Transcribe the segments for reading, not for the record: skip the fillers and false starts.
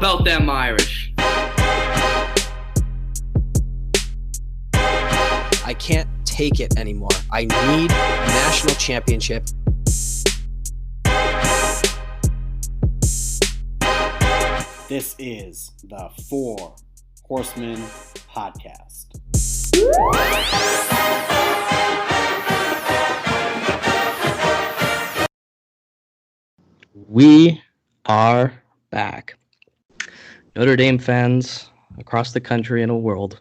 about them Irish? I can't take it anymore. I need a national championship. This is the Four Horsemen podcast. We are back. Notre Dame fans across the country and the world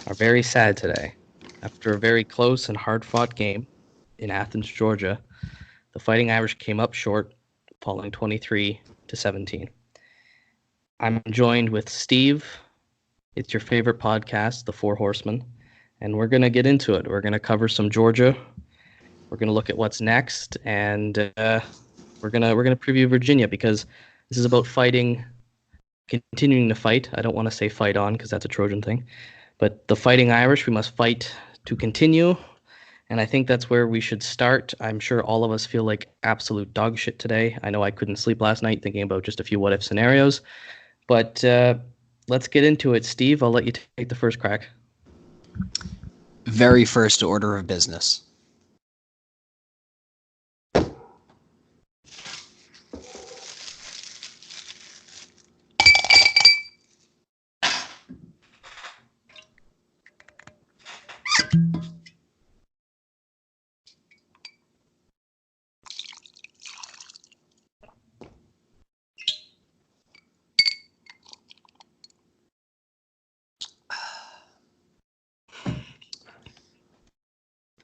are very sad today. After a very close and hard-fought game in Athens, Georgia, the Fighting Irish came up short, falling 23-17. I'm joined with Steve. It's your favorite podcast, The Four Horsemen, and we're going to get into it. We're going to cover some Georgia. We're going to look at what's next, and we're gonna preview Virginia because this is about fighting, continuing to fight. I don't want to say fight on because that's a Trojan thing, but the Fighting Irish, we must fight to continue, and I think that's where we should start. I'm sure all of us feel like absolute dog shit today. I know I couldn't sleep last night thinking about just a few what-if scenarios, but let's get into it. Steve, I'll let you take the first crack. Very first order of business.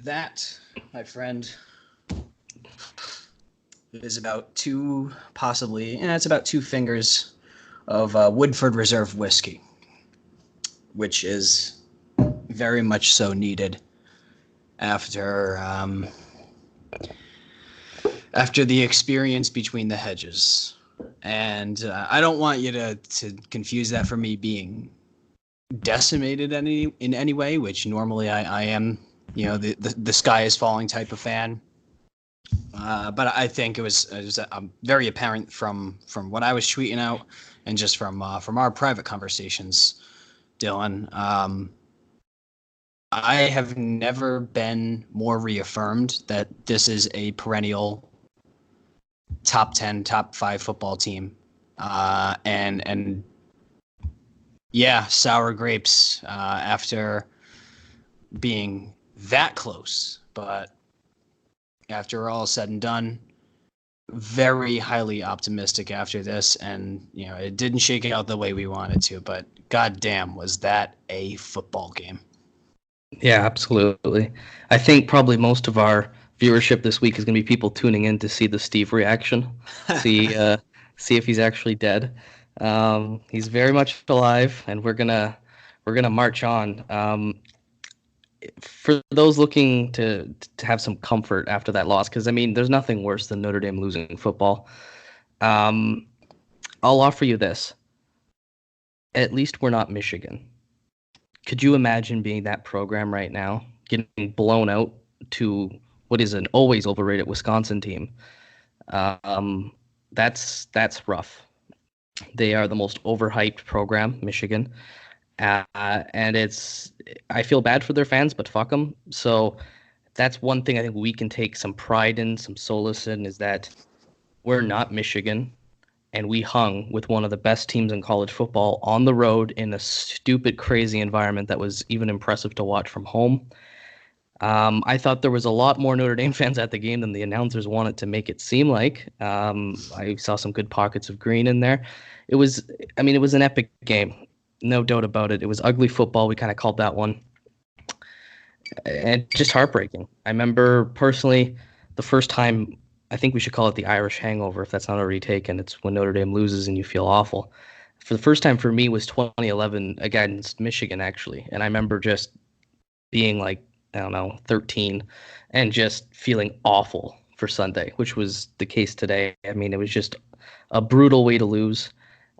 That, my friend, is about it's about 2 fingers of Woodford Reserve whiskey, which is very much so needed after the experience between the hedges. And I don't want you to confuse that for me being decimated in any way, which normally I am. You know, the sky is falling type of fan. But I think it was very apparent from what I was tweeting out and just from our private conversations, Dylan. I have never been more reaffirmed that this is a perennial top 10, top 5 football team. And yeah, sour grapes after being that close, but after all said and done, very highly optimistic after this. And you know, it didn't shake out the way we wanted to, but goddamn, was that a football game? Yeah, absolutely. I think probably most of our viewership this week is going to be people tuning in to see the Steve reaction, see if he's actually dead. He's very much alive, and we're gonna march on. For those looking to have some comfort after that loss, because I mean, there's nothing worse than Notre Dame losing football. I'll offer you this: at least we're not Michigan. Could you imagine being that program right now, getting blown out to what is an always overrated Wisconsin team? That's rough. They are the most overhyped program, Michigan. And I feel bad for their fans, but fuck them. So that's one thing I think we can take some pride in, some solace in, is that we're not Michigan, and we hung with one of the best teams in college football on the road in a stupid, crazy environment that was even impressive to watch from home. I thought there was a lot more Notre Dame fans at the game than the announcers wanted to make it seem like. I saw some good pockets of green in there. It was an epic game. No doubt about it. It was ugly football. We kind of called that one. And just heartbreaking. I remember personally the first time, I think we should call it the Irish hangover if that's not already taken. It's when Notre Dame loses and you feel awful. For the first time for me was 2011 against Michigan, actually. And I remember just being like, I don't know, 13 and just feeling awful for Sunday, which was the case today. I mean, it was just a brutal way to lose.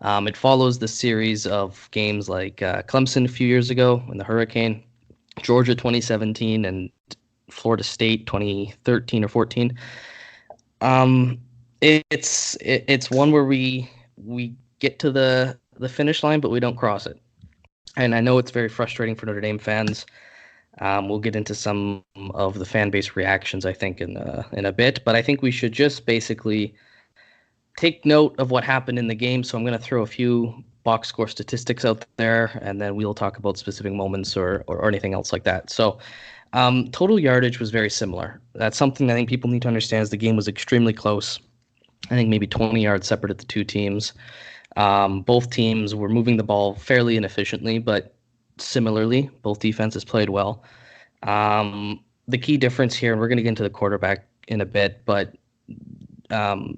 It follows the series of games like Clemson a few years ago in the Hurricane, Georgia 2017, and Florida State 2013 or 14. It's one where we get to the finish line, but we don't cross it. And I know it's very frustrating for Notre Dame fans. We'll get into some of the fan base reactions, I think, in a bit. But I think we should just basically take note of what happened in the game. So I'm going to throw a few box score statistics out there, and then we'll talk about specific moments or anything else like that. So total yardage was very similar. That's something I think people need to understand is the game was extremely close. I think maybe 20 yards separated the two teams. Both teams were moving the ball fairly inefficiently, but similarly, both defenses played well. The key difference here, and we're going to get into the quarterback in a bit, but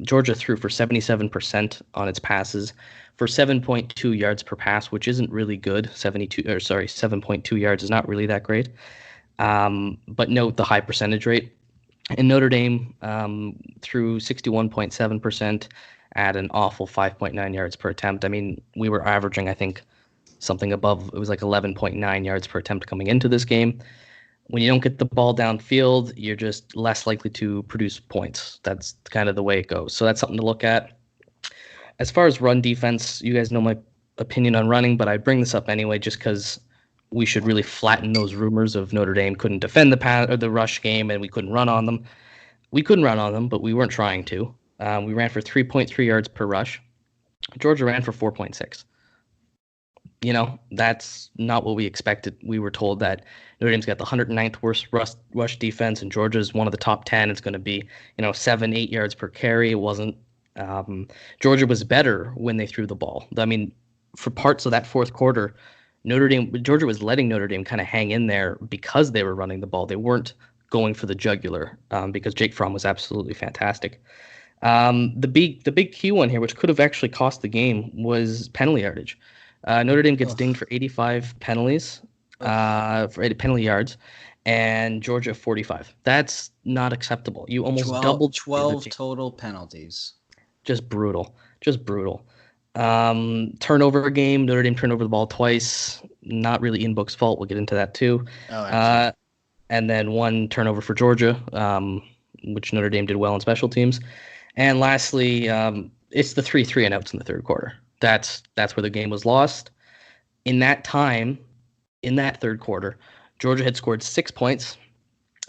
Georgia threw for 77% on its passes for 7.2 yards per pass, which isn't really good. 7.2 yards is not really that great. But note the high percentage rate. And Notre Dame threw 61.7% at an awful 5.9 yards per attempt. I mean, we were averaging, I think, something above, it was like 11.9 yards per attempt coming into this game. When you don't get the ball downfield, you're just less likely to produce points. That's kind of the way it goes. So that's something to look at. As far as run defense, you guys know my opinion on running, but I bring this up anyway just because we should really flatten those rumors of Notre Dame couldn't defend the rush game and we couldn't run on them. We couldn't run on them, but we weren't trying to. We ran for 3.3 yards per rush. Georgia ran for 4.6. You know, that's not what we expected. We were told that Notre Dame's got the 109th worst rush defense, and Georgia's one of the top 10. It's going to be, 7-8 yards per carry. It wasn't. Georgia was better when they threw the ball. I mean, for parts of that fourth quarter, Georgia was letting Notre Dame kind of hang in there because they were running the ball. They weren't going for the jugular because Jake Fromm was absolutely fantastic. The big key one here, which could have actually cost the game, was penalty yardage. Notre Dame gets dinged for 85 penalties, for 80 penalty yards, and Georgia 45. That's not acceptable. You almost doubled 12 total penalties. Just brutal. Turnover game. Notre Dame turned over the ball twice. Not really Inbook's fault. We'll get into that too. And then one turnover for Georgia, which Notre Dame did well in special teams. And lastly, it's the 3 and outs in the third quarter. That's where the game was lost. In that time, in that third quarter, Georgia had scored 6 points.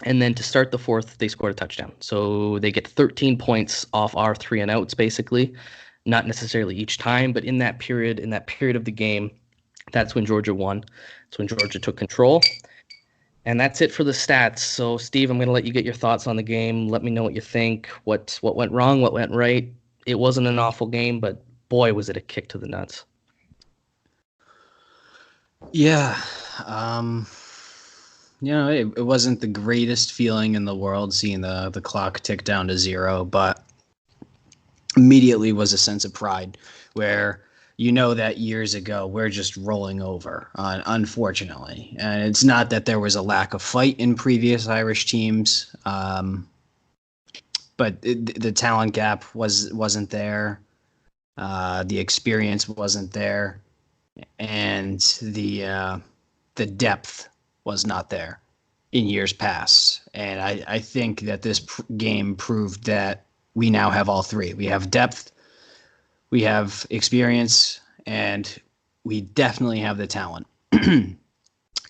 And then to start the fourth, they scored a touchdown. So they get 13 points off our 3 and outs, basically. Not necessarily each time, but in that period of the game, that's when Georgia won. That's when Georgia took control. And that's it for the stats. So, Steve, I'm going to let you get your thoughts on the game. Let me know what you think. What went wrong, what went right. It wasn't an awful game, but boy, was it a kick to the nuts. Yeah. It wasn't the greatest feeling in the world seeing the clock tick down to 0, but immediately was a sense of pride where that years ago we're just rolling over, unfortunately. And it's not that there was a lack of fight in previous Irish teams, but the talent gap wasn't there. The experience wasn't there, and the depth was not there in years past. And I think that this game proved that we now have all three. We have depth, we have experience, and we definitely have the talent.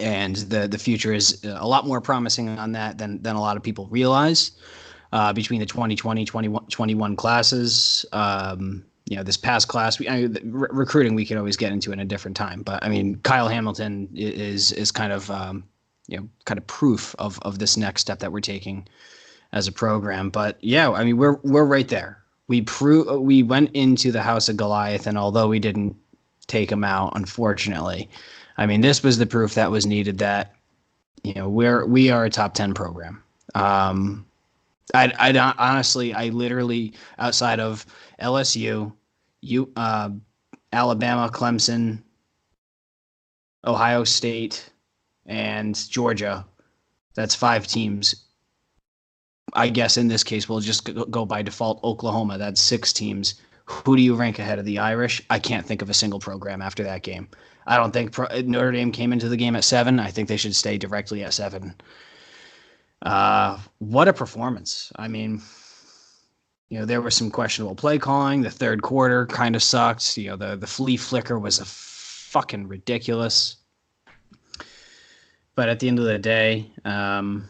And the future is a lot more promising on that than a lot of people realize. Between the 2020, 2021 classes, this past class, recruiting we could always get into in a different time. But I mean, Kyle Hamilton is kind of proof of this next step that we're taking as a program. But yeah, I mean, we're right there. We went into the House of Goliath, and although we didn't take him out, unfortunately, I mean, this was the proof that was needed that we are a top 10 program. I honestly, literally, outside of LSU, Alabama, Clemson, Ohio State, and Georgia, that's 5 teams. I guess in this case, we'll just go by default. Oklahoma, that's 6 teams. Who do you rank ahead of the Irish? I can't think of a single program after that game. I don't think Notre Dame came into the game at 7. I think they should stay directly at 7. What a performance. I mean, There was some questionable play calling. The third quarter kind of sucked. The flea flicker was a fucking ridiculous. But at the end of the day, again,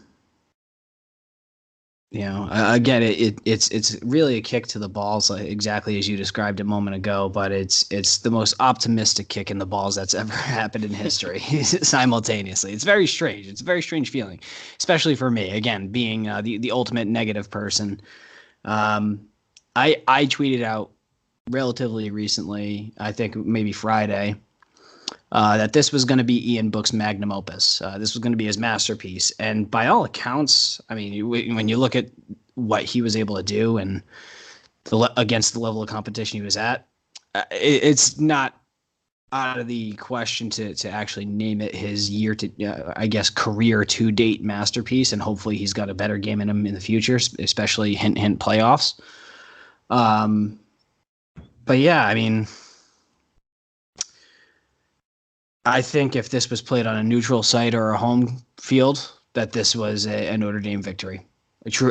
it's really a kick to the balls, like exactly as you described a moment ago. But it's the most optimistic kick in the balls that's ever happened in history. Simultaneously, it's very strange. It's a very strange feeling, especially for me. Again, being the ultimate negative person. I tweeted out relatively recently, I think maybe Friday, that this was going to be Ian Book's magnum opus. This was going to be his masterpiece. And by all accounts, I mean, when you look at what he was able to do and against the level of competition he was at, it's not out of the question to actually name it his career to date masterpiece. And hopefully he's got a better game in him in the future, especially hint playoffs. But yeah, I mean, I think if this was played on a neutral site or a home field, that this was a Notre Dame victory.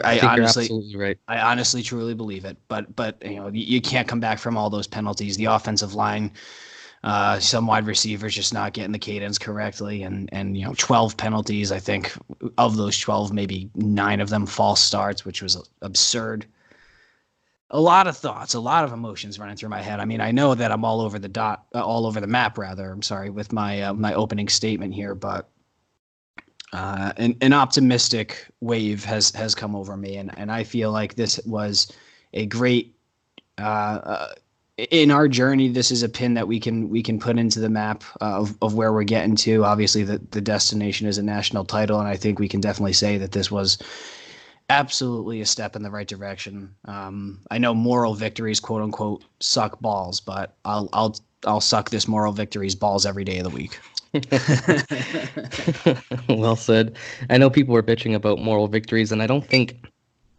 I honestly, absolutely right. I honestly truly believe it. But you can't come back from all those penalties. The offensive line, some wide receivers just not getting the cadence correctly, and 12 penalties. I think of those 12, maybe 9 of them false starts, which was absurd. A lot of thoughts, a lot of emotions running through my head. I mean, I know that I'm all over the map, rather. I'm sorry, with my my opening statement here, but an optimistic wave has come over me, and I feel like this was a great in our journey. This is a pin that we can put into the map of where we're getting to. Obviously, the destination is a national title, and I think we can definitely say that this was absolutely a step in the right direction. I know moral victories, quote unquote, suck balls, but I'll suck this moral victories balls every day of the week. Well said. I know people were bitching about moral victories, and I don't think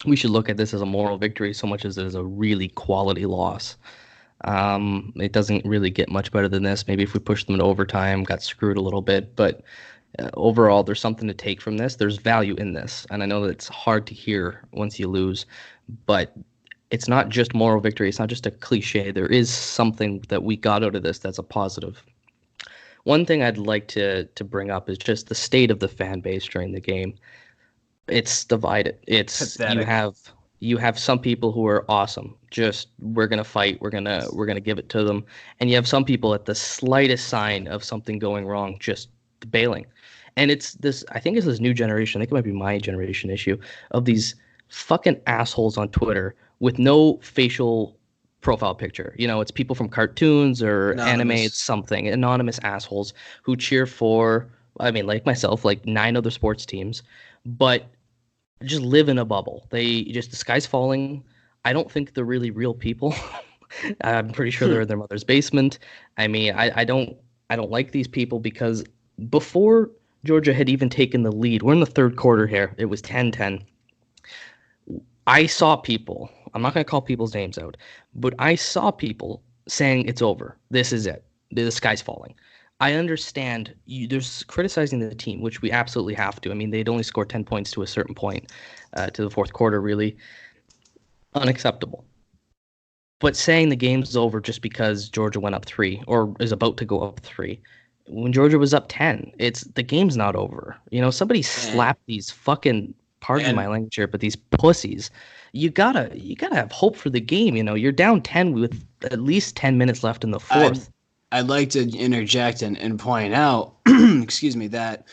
we should look at this as a moral victory so much as it is a really quality loss. It doesn't really get much better than this. Maybe if we pushed them to overtime, got screwed a little bit, but overall, there's something to take from this. There's value in this. And I know that it's hard to hear once you lose, but it's not just moral victory. It's not just a cliche. There is something that we got out of this that's a positive. One thing I'd like to bring up is just the state of the fan base during the game. It's divided. It's pathetic. You have some people who are awesome. Just we're gonna fight. We're gonna give it to them. And you have some people at the slightest sign of something going wrong, just bailing. And it's this, I think it's this new generation, I think it might be my generation issue, of these fucking assholes on Twitter with no facial profile picture. It's people from cartoons or anime, it's something, anonymous assholes who cheer for, I mean, like myself, like 9 other sports teams, but just live in a bubble. The sky's falling. I don't think they're really real people. I'm pretty sure they're in their mother's basement. I mean, I don't like these people because before Georgia had even taken the lead, we're in the third quarter here. It was 10-10. I saw people, I'm not going to call people's names out, but I saw people saying it's over. This is it. The sky's falling. I understand there's criticizing the team, which we absolutely have to. I mean, they'd only scored 10 points to a certain point, to the fourth quarter, really. Unacceptable. But saying the game's over just because Georgia went up 3 or is about to go up 3, when Georgia was up 10, the game's not over. Somebody slapped these fucking, pardon my language here, but these pussies. You gotta have hope for the game. You're down 10 with at least 10 minutes left in the fourth. I'd like to interject and point out, excuse me, that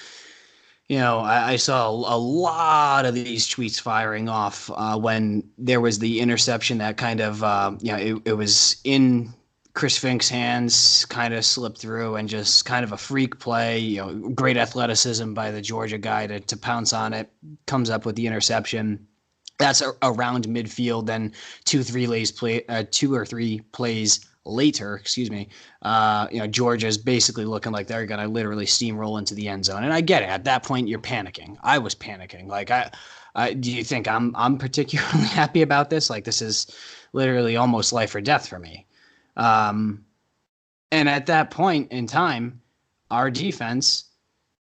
I saw a lot of these tweets firing off when there was the interception that kind of it was in Chris Fink's hands, kind of slipped through, and just kind of a freak play. Great athleticism by the Georgia guy to pounce on it. Comes up with the interception. That's around midfield. Then 2 or 3 plays later, Georgia's basically looking like they're gonna literally steamroll into the end zone. And I get it. At that point, you're panicking. I was panicking. Like, do you think I'm particularly happy about this? Like, this is literally almost life or death for me. And at that point in time, our defense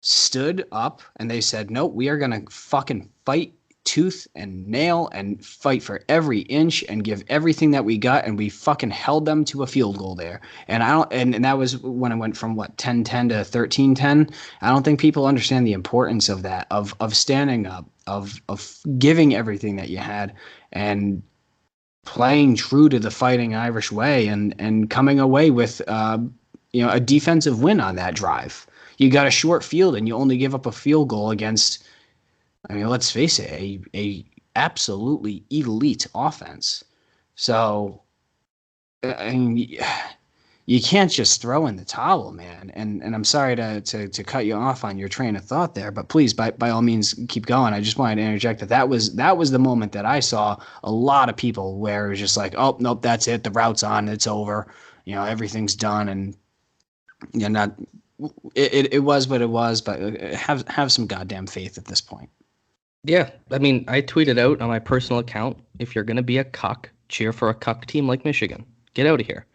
stood up and they said, "Nope, we are gonna fucking fight tooth and nail and fight for every inch and give everything that we got, and we fucking held them to a field goal there. And that was when it went from 10-10 to 13-10. I don't think people understand the importance of that, of standing up, of giving everything that you had and playing true to the Fighting Irish way and coming away with a defensive win on that drive. You got a short field and you only give up a field goal against, I mean, let's face it, a absolutely elite offense. So, I mean, you can't just throw in the towel, man. And I'm sorry to cut you off on your train of thought there, but please, by all means, keep going. I just wanted to interject that was the moment that I saw a lot of people where it was just like, oh, nope, that's it. The route's on. It's over. Everything's done. And not it was what it was, but have some goddamn faith at this point. Yeah, I mean, I tweeted out on my personal account, if you're going to be a cuck, cheer for a cuck team like Michigan. Get out of here.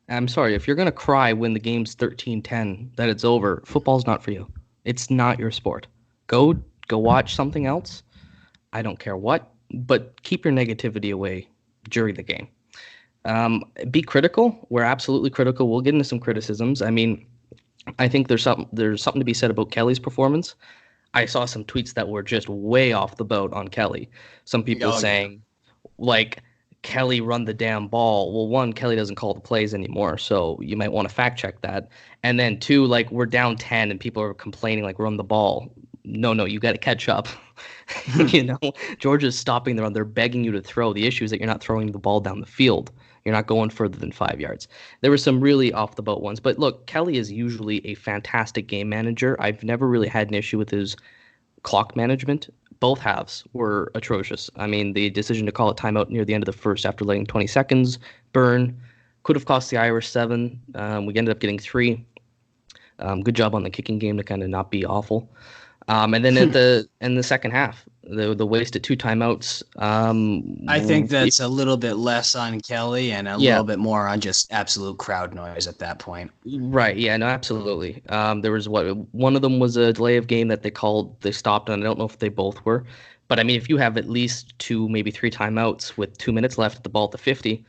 I'm sorry, if you're going to cry when the game's 13-10, that it's over, football's not for you. It's not your sport. Go watch something else. I don't care what, but keep your negativity away during the game. Be critical. We're absolutely critical. We'll get into some criticisms. I mean, I think there's something to be said about Kelly's performance. I saw some tweets that were just way off the boat on Kelly. Some people saying, like, Kelly run the damn ball. Well, one, Kelly doesn't call the plays anymore, so you might want to fact check that. And then two, like, we're down 10 and people are complaining, like, run the ball. No, you got to catch up. Georgia's stopping the run. They're begging you to throw. The issue is that you're not throwing the ball down the field. You're not going further than 5 yards. There were some really off-the-boat ones. But look, Kelly is usually a fantastic game manager. I've never really had an issue with his clock management. Both halves were atrocious. I mean, the decision to call a timeout near the end of the first after letting 20 seconds burn could have cost the Irish 7. We ended up getting 3. Good job on the kicking game to kind of not be awful. And then in the second half, the wasted 2 timeouts. I think that's a little bit less on Kelly and a little bit more on just absolute crowd noise at that point. Right. Yeah. No. Absolutely. There was one of them was a delay of game that they stopped, and I don't know if they both were, but I mean, if you have at least 2, maybe 3 timeouts with 2 minutes left at the ball at the 50,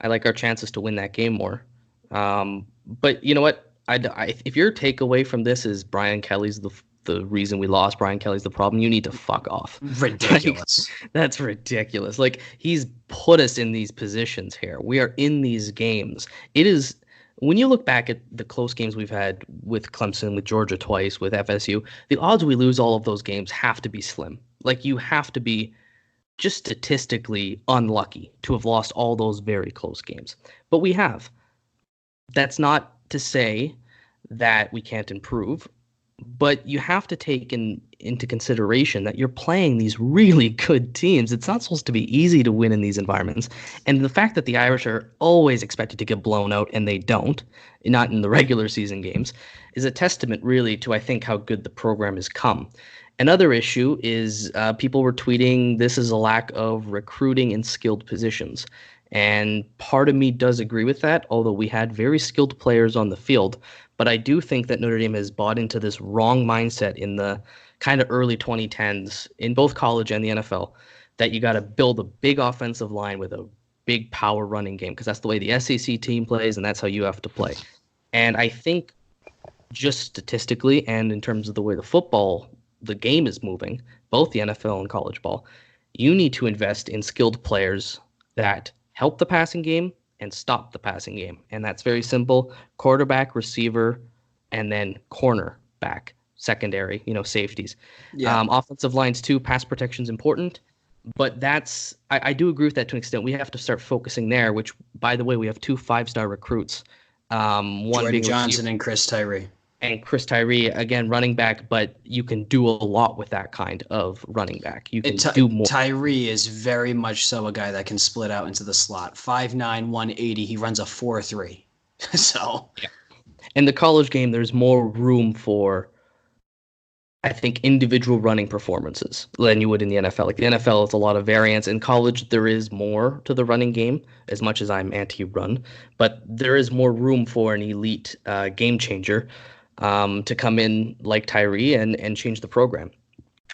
I like our chances to win that game more. But you know what? If your takeaway from this is Brian Kelly's the reason we lost, Brian Kelly's the problem, you need to fuck off. Ridiculous. That's ridiculous. Like, he's put us in these positions here. We are in these games. It is, when you look back at the close games we've had with Clemson, with Georgia twice, with FSU, the odds we lose all of those games have to be slim. Like, you have to be just statistically unlucky to have lost all those very close games. But we have. That's not to say that we can't improve. But you have to take into consideration that you're playing these really good teams. It's not supposed to be easy to win in these environments. And the fact that the Irish are always expected to get blown out and they don't, not in the regular season games, is a testament really to, I think, how good the program has come. Another issue is people were tweeting this is a lack of recruiting in skilled positions. And part of me does agree with that, although we had very skilled players on the field. But I do think that Notre Dame has bought into this wrong mindset in the kind of early 2010s in both college and the NFL, that you got to build a big offensive line with a big power running game, because that's the way the SEC team plays and that's how you have to play. And I think just statistically and in terms of the way the game is moving, both the NFL and college ball, you need to invest in skilled players that help the passing game and stop the passing game. And that's very simple: quarterback, receiver, and then cornerback, secondary, safeties. Yeah. Offensive lines too, pass protection is important. But I do agree with that to an extent. We have to start focusing there, which, by the way, we have 2 5-star recruits. One Jordan Johnson and Chris Tyree. And Chris Tyree, again, running back, but you can do a lot with that kind of running back. You can do more. Tyree is very much so a guy that can split out into the slot. 5'9", 180. He runs a 4.3. So. Yeah. In the college game, there's more room for, I think, individual running performances than you would in the NFL. Like, the NFL is a lot of variance. In college, there is more to the running game, as much as I'm anti-run. But there is more room for an elite game changer to come in like Tyree and change the program.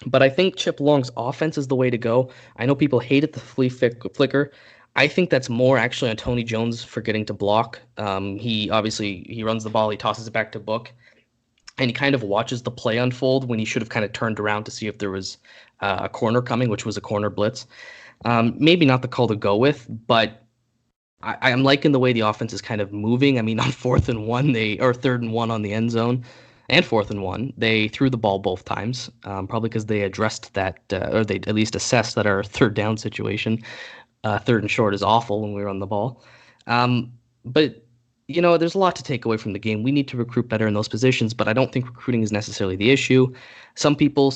But I think Chip Long's offense is the way to go. I know people hate it, the flea flicker. I think that's more actually on Tony Jones forgetting to block. He runs the ball, he tosses it back to Book, and he kind of watches the play unfold when he should have kind of turned around to see if there was a corner coming, which was a corner blitz. Maybe not the call to go with, but I'm liking the way the offense is kind of moving. I mean, on 4th and 1, or 3rd and 1 on the end zone, and 4th and 1, they threw the ball both times, probably because they addressed that, or they at least assessed that our 3rd down situation, 3rd and short, is awful when we run the ball. But there's a lot to take away from the game. We need to recruit better in those positions, but I don't think recruiting is necessarily the issue. Some people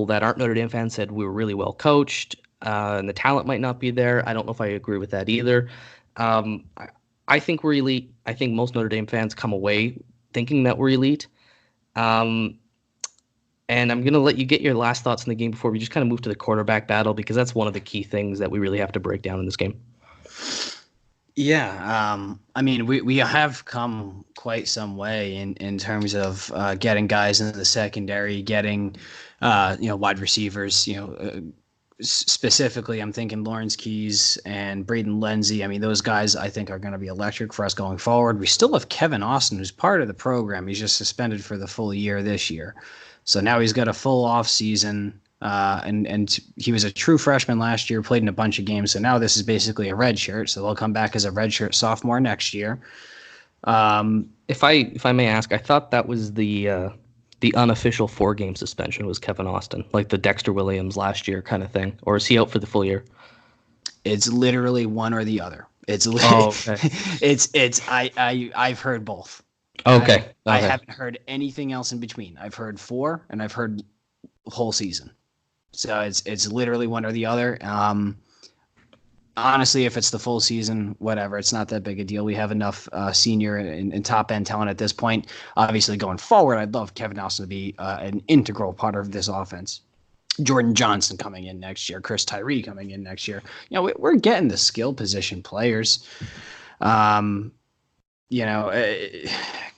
that aren't Notre Dame fans said we were really well coached, and the talent might not be there. I don't know if I agree with that either. I think we're elite. I think most Notre Dame fans come away thinking that we're elite. And I'm going to let you get your last thoughts on the game before we just kind of move to the quarterback battle, because that's one of the key things that we really have to break down in this game. Yeah, I mean, we have come quite some way in terms of getting guys into the secondary, getting wide receivers. Specifically, I'm thinking Lawrence Keys and Braden Lenzy. I mean, those guys I think are going to be electric for us going forward. We still have Kevin Austin, who's part of the program. He's just suspended for the full year this year, so now he's got a full off season. And he was a true freshman last year, played in a bunch of games. So now this is basically a red shirt. So they'll come back as a red shirt sophomore next year. If I may ask, I thought that was the unofficial 4-game suspension was Kevin Austin, like the Dexter Williams last year kind of thing, or is he out for the full year? It's literally one or the other. It's okay. I've heard both. Okay. I haven't heard anything else in between. I've heard 4 and I've heard whole season. So it's literally one or the other. Honestly, if it's the full season, whatever, it's not that big a deal. We have enough senior and top end talent at this point. Obviously, going forward, I'd love Kevin Austin to be an integral part of this offense. Jordan Johnson coming in next year, Chris Tyree coming in next year. We're getting the skill position players.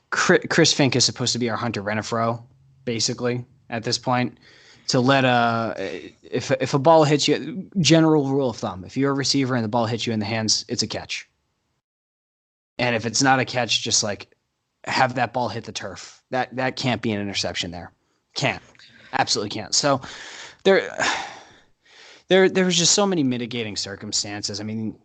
Chris Fink is supposed to be our Hunter Renfrow, basically, at this point. To let if a ball hits you, general rule of thumb, if you're a receiver and the ball hits you in the hands, it's a catch. And if it's not a catch, just like have that ball hit the turf. That can't be an interception there. Can't. Absolutely can't. So there was just so many mitigating circumstances. I mean,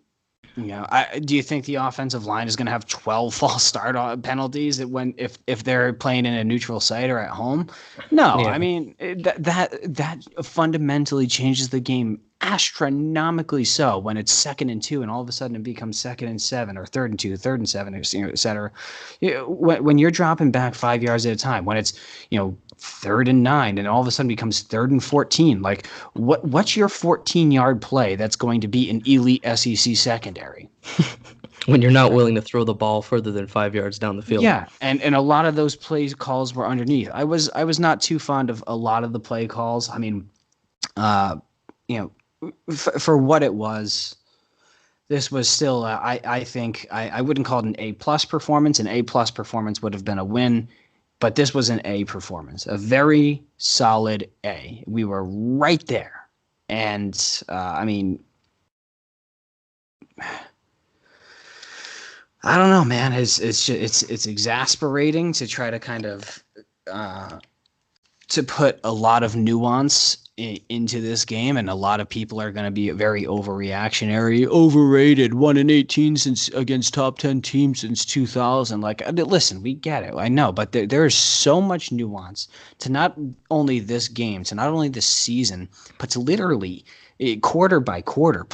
do you think the offensive line is going to have 12 false start penalties if they're playing in a neutral site or at home? No, yeah. I mean that fundamentally changes the game astronomically. So when it's 2nd and 2, and all of a sudden it becomes 2nd and 7 or 3rd and 2, 3rd and 7, et cetera. When you're dropping back 5 yards at a time, when it's 3rd and 9, and all of a sudden becomes 3rd and 14. Like, what's your 14-yard play that's going to be an elite SEC secondary? When you're not willing to throw the ball further than 5 yards down the field. Yeah, and a lot of those play calls were underneath. I was not too fond of a lot of the play calls. I mean, for what it was, this was still, I think, I wouldn't call it an A+ performance. An A+ performance would have been a win. But this was an A performance, a very solid A. We were right there. And, I mean, I don't know, man. It's exasperating to try to kind of to put a lot of nuance into this game, and a lot of people are going to be very overreactionary, overrated, 1-18 since against top 10 teams since 2000. Like, listen, we get it, I know, but there is so much nuance to not only this game, to not only this season, but to literally quarter by quarter,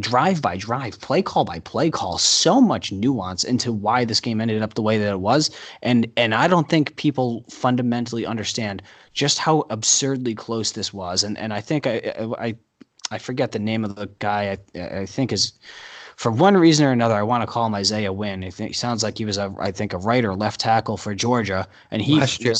drive by drive, play call by play call. So much nuance into why this game ended up the way that it was, and I don't think people fundamentally understand just how absurdly close this was. And I think I forget the name of the guy. I think is, for one reason or another, I want to call him Isaiah Wynn. I think sounds like he was a right or left tackle for Georgia, and he last year.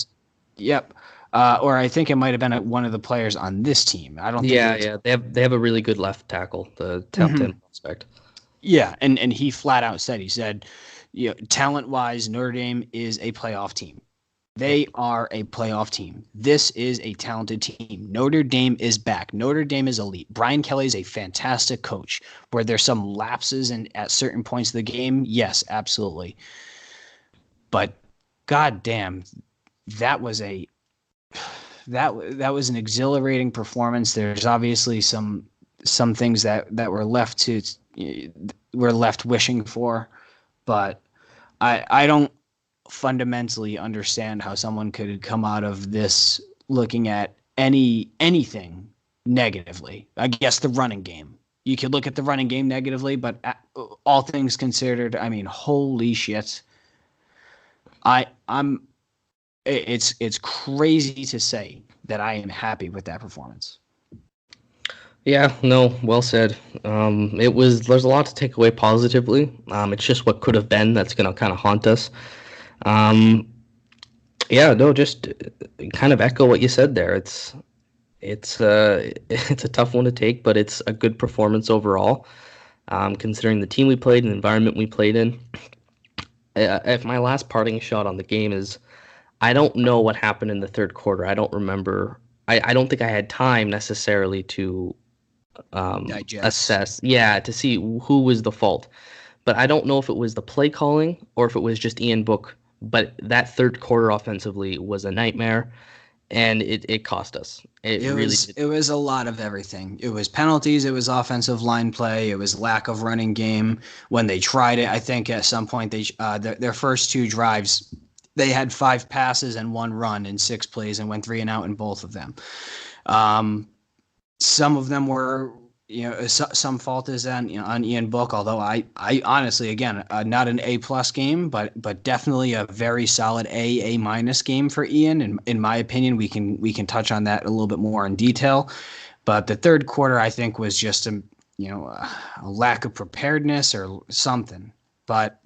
Yep. Or I think it might have been one of the players on this team. I don't think. Yeah. They have a really good left tackle, the top 10 prospect. Yeah, and he flat out said, talent wise, Notre Dame is a playoff team. They are a playoff team. This is a talented team. Notre Dame is back. Notre Dame is elite. Brian Kelly is a fantastic coach. Where there's some lapses at certain points of the game, yes, absolutely. But goddamn, that was that was an exhilarating performance. There's obviously some things that were left wishing for, but I don't fundamentally understand how someone could come out of this looking at anything negatively. I guess the running game. You could look at the running game negatively, but all things considered, I mean, holy shit. It's crazy to say that I am happy with that performance. Yeah, no, well said. There's a lot to take away positively. It's just what could have been that's going to kind of haunt us. Just kind of echo what you said there. It's a tough one to take, but it's a good performance overall, considering the team we played and the environment we played in. If my last parting shot on the game is, I don't know what happened in the third quarter. I don't remember. I don't think I had time necessarily to assess. Yeah, to see who was the fault. But I don't know if it was the play calling or if it was just Ian Book. But that third quarter offensively was a nightmare, and it cost us. It was a lot of everything. It was penalties. It was offensive line play. It was lack of running game. When they tried it, I think at some point their first two drives, they had 5 passes and 1 run in 6 plays and went 3 and out in both of them. Some of them were, some fault is on Ian Book, although I honestly, again, not an A+ game, but definitely a very solid A- game for Ian. In my opinion, we can touch on that a little bit more in detail. But the third quarter, I think, was just a lack of preparedness or something. But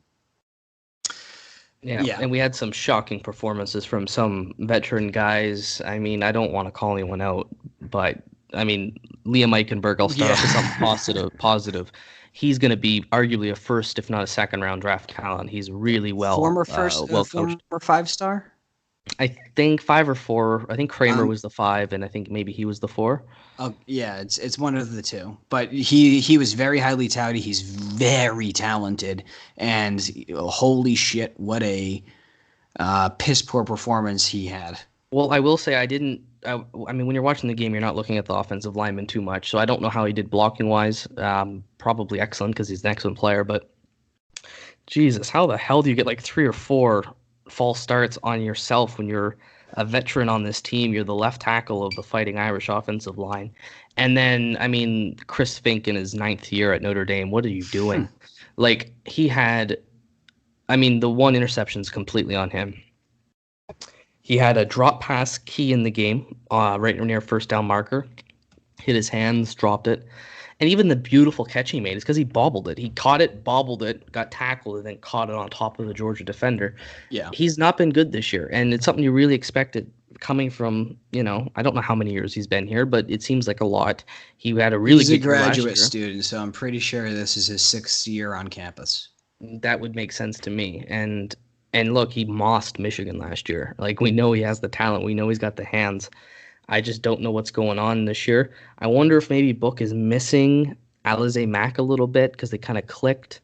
yeah, and we had some shocking performances from some veteran guys. I mean, I don't want to call anyone out, but I mean, Liam Eichenberg, I'll start off with something positive. He's going to be arguably a first, if not a second round draft talent. He's really former 5-star. I think 5 or 4. I think Kramer was the 5, and I think maybe he was the 4. Oh yeah, it's one of the two. But he was very highly touted. He's very talented, and holy shit, what a piss poor performance he had. Well, I will say I mean, when you're watching the game, you're not looking at the offensive lineman too much, so I don't know how he did blocking-wise. Probably excellent because he's an excellent player, but Jesus, how the hell do you get like 3 or 4 false starts on yourself when you're a veteran on this team? You're the left tackle of the Fighting Irish offensive line. And then, I mean, Chris Fink in his 9th year at Notre Dame, what are you doing? Like, he had, I mean, the one interception's completely on him. He had a drop pass key in the game, right near first down marker. Hit his hands, dropped it. And even the beautiful catch he made is because he bobbled it. He caught it, bobbled it, got tackled, and then caught it on top of the Georgia defender. Yeah. He's not been good this year, and it's something you really expected coming from, I don't know how many years he's been here, but it seems like a lot. He had a really good year last year. He's a graduate student, so I'm pretty sure this is his 6th year on campus. That would make sense to me. And look, he mossed Michigan last year. Like, we know he has the talent. We know he's got the hands. I just don't know what's going on this year. I wonder if maybe Book is missing Alize Mack a little bit because they kind of clicked.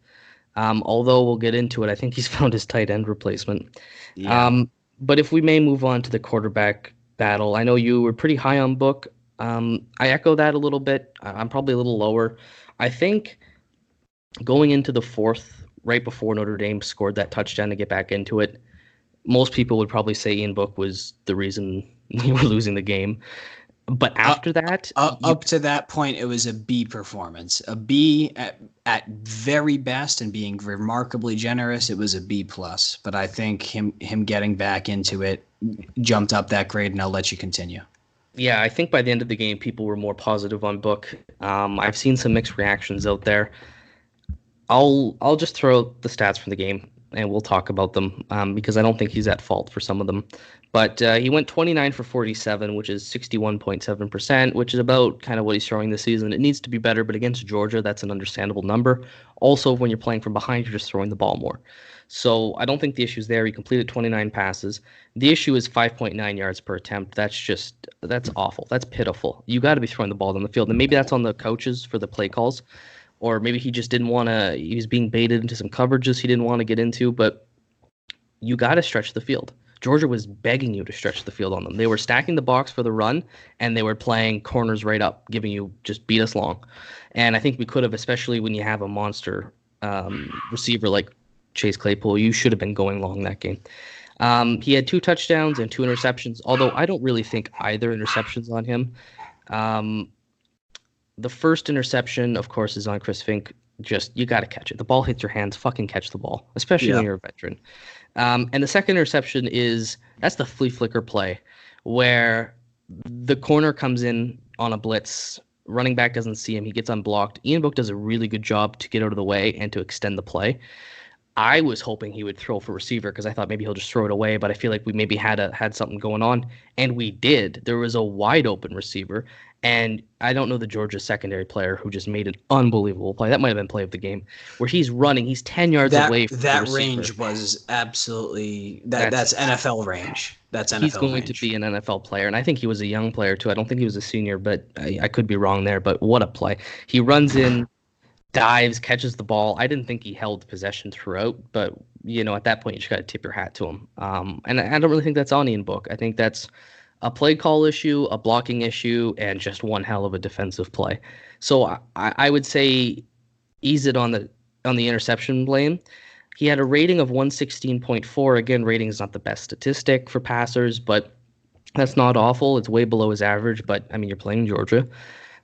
Although we'll get into it, I think he's found his tight end replacement. Yeah. But if we may move on to the quarterback battle, I know you were pretty high on Book. I echo that a little bit. I'm probably a little lower. I think going into the 4th, right before Notre Dame scored that touchdown to get back into it, most people would probably say Ian Book was the reason we were losing the game. But after that, up to that point, it was a B performance. A B at very best, and being remarkably generous, it was a B+. But I think him getting back into it jumped up that grade, and I'll let you continue. Yeah, I think by the end of the game, people were more positive on Book. I've seen some mixed reactions out there. I'll just throw out the stats from the game. and we'll talk about them because I don't think he's at fault for some of them. But he went 29 for 47, which is 61.7%, which is about kind of what he's throwing this season. It needs to be better, but against Georgia, that's an understandable number. Also, when you're playing from behind, you're just throwing the ball more. So I don't think the issue is there. He completed 29 passes. The issue is 5.9 yards per attempt. That's awful. That's pitiful. You got to be throwing the ball down the field. And maybe that's on the coaches for the play calls. Or maybe he just didn't want to, he was being baited into some coverages he didn't want to get into, but you got to stretch the field. Georgia was begging you to stretch the field on them. They were stacking the box for the run, and they were playing corners right up, giving you just beat us long. And I think we could have, especially when you have a monster receiver like Chase Claypool, you should have been going long that game. He had 2 touchdowns and 2 interceptions, although I don't really think either interception's on him. The first interception, of course, is on Chris Fink. Just, you got to catch it. The ball hits your hands. Fucking catch the ball, especially when you're a veteran. And the second interception that's the flea flicker play where the corner comes in on a blitz. Running back doesn't see him. He gets unblocked. Ian Book does a really good job to get out of the way and to extend the play. I was hoping he would throw for receiver because I thought maybe he'll just throw it away, but I feel like we maybe had something going on, and we did. There was a wide open receiver, and I don't know the Georgia secondary player who just made an unbelievable play. That might have been play of the game, where he's running, he's 10 yards away from that the range was absolutely that's NFL range. That's NFL. He's going range. to be an NFL player, and I think he was a young player too. I don't think he was a senior, but I could be wrong there. But what a play! He runs in. Dives, catches the ball. I didn't think he held possession throughout, but at that point you just got to tip your hat to him. And I don't really think that's on Ian Book. I think that's a play call issue, a blocking issue, and just one hell of a defensive play. So I would say ease it on the interception blame. He had a rating of 116.4. Again, rating is not the best statistic for passers, but that's not awful. It's way below his average, but I mean, you're playing Georgia.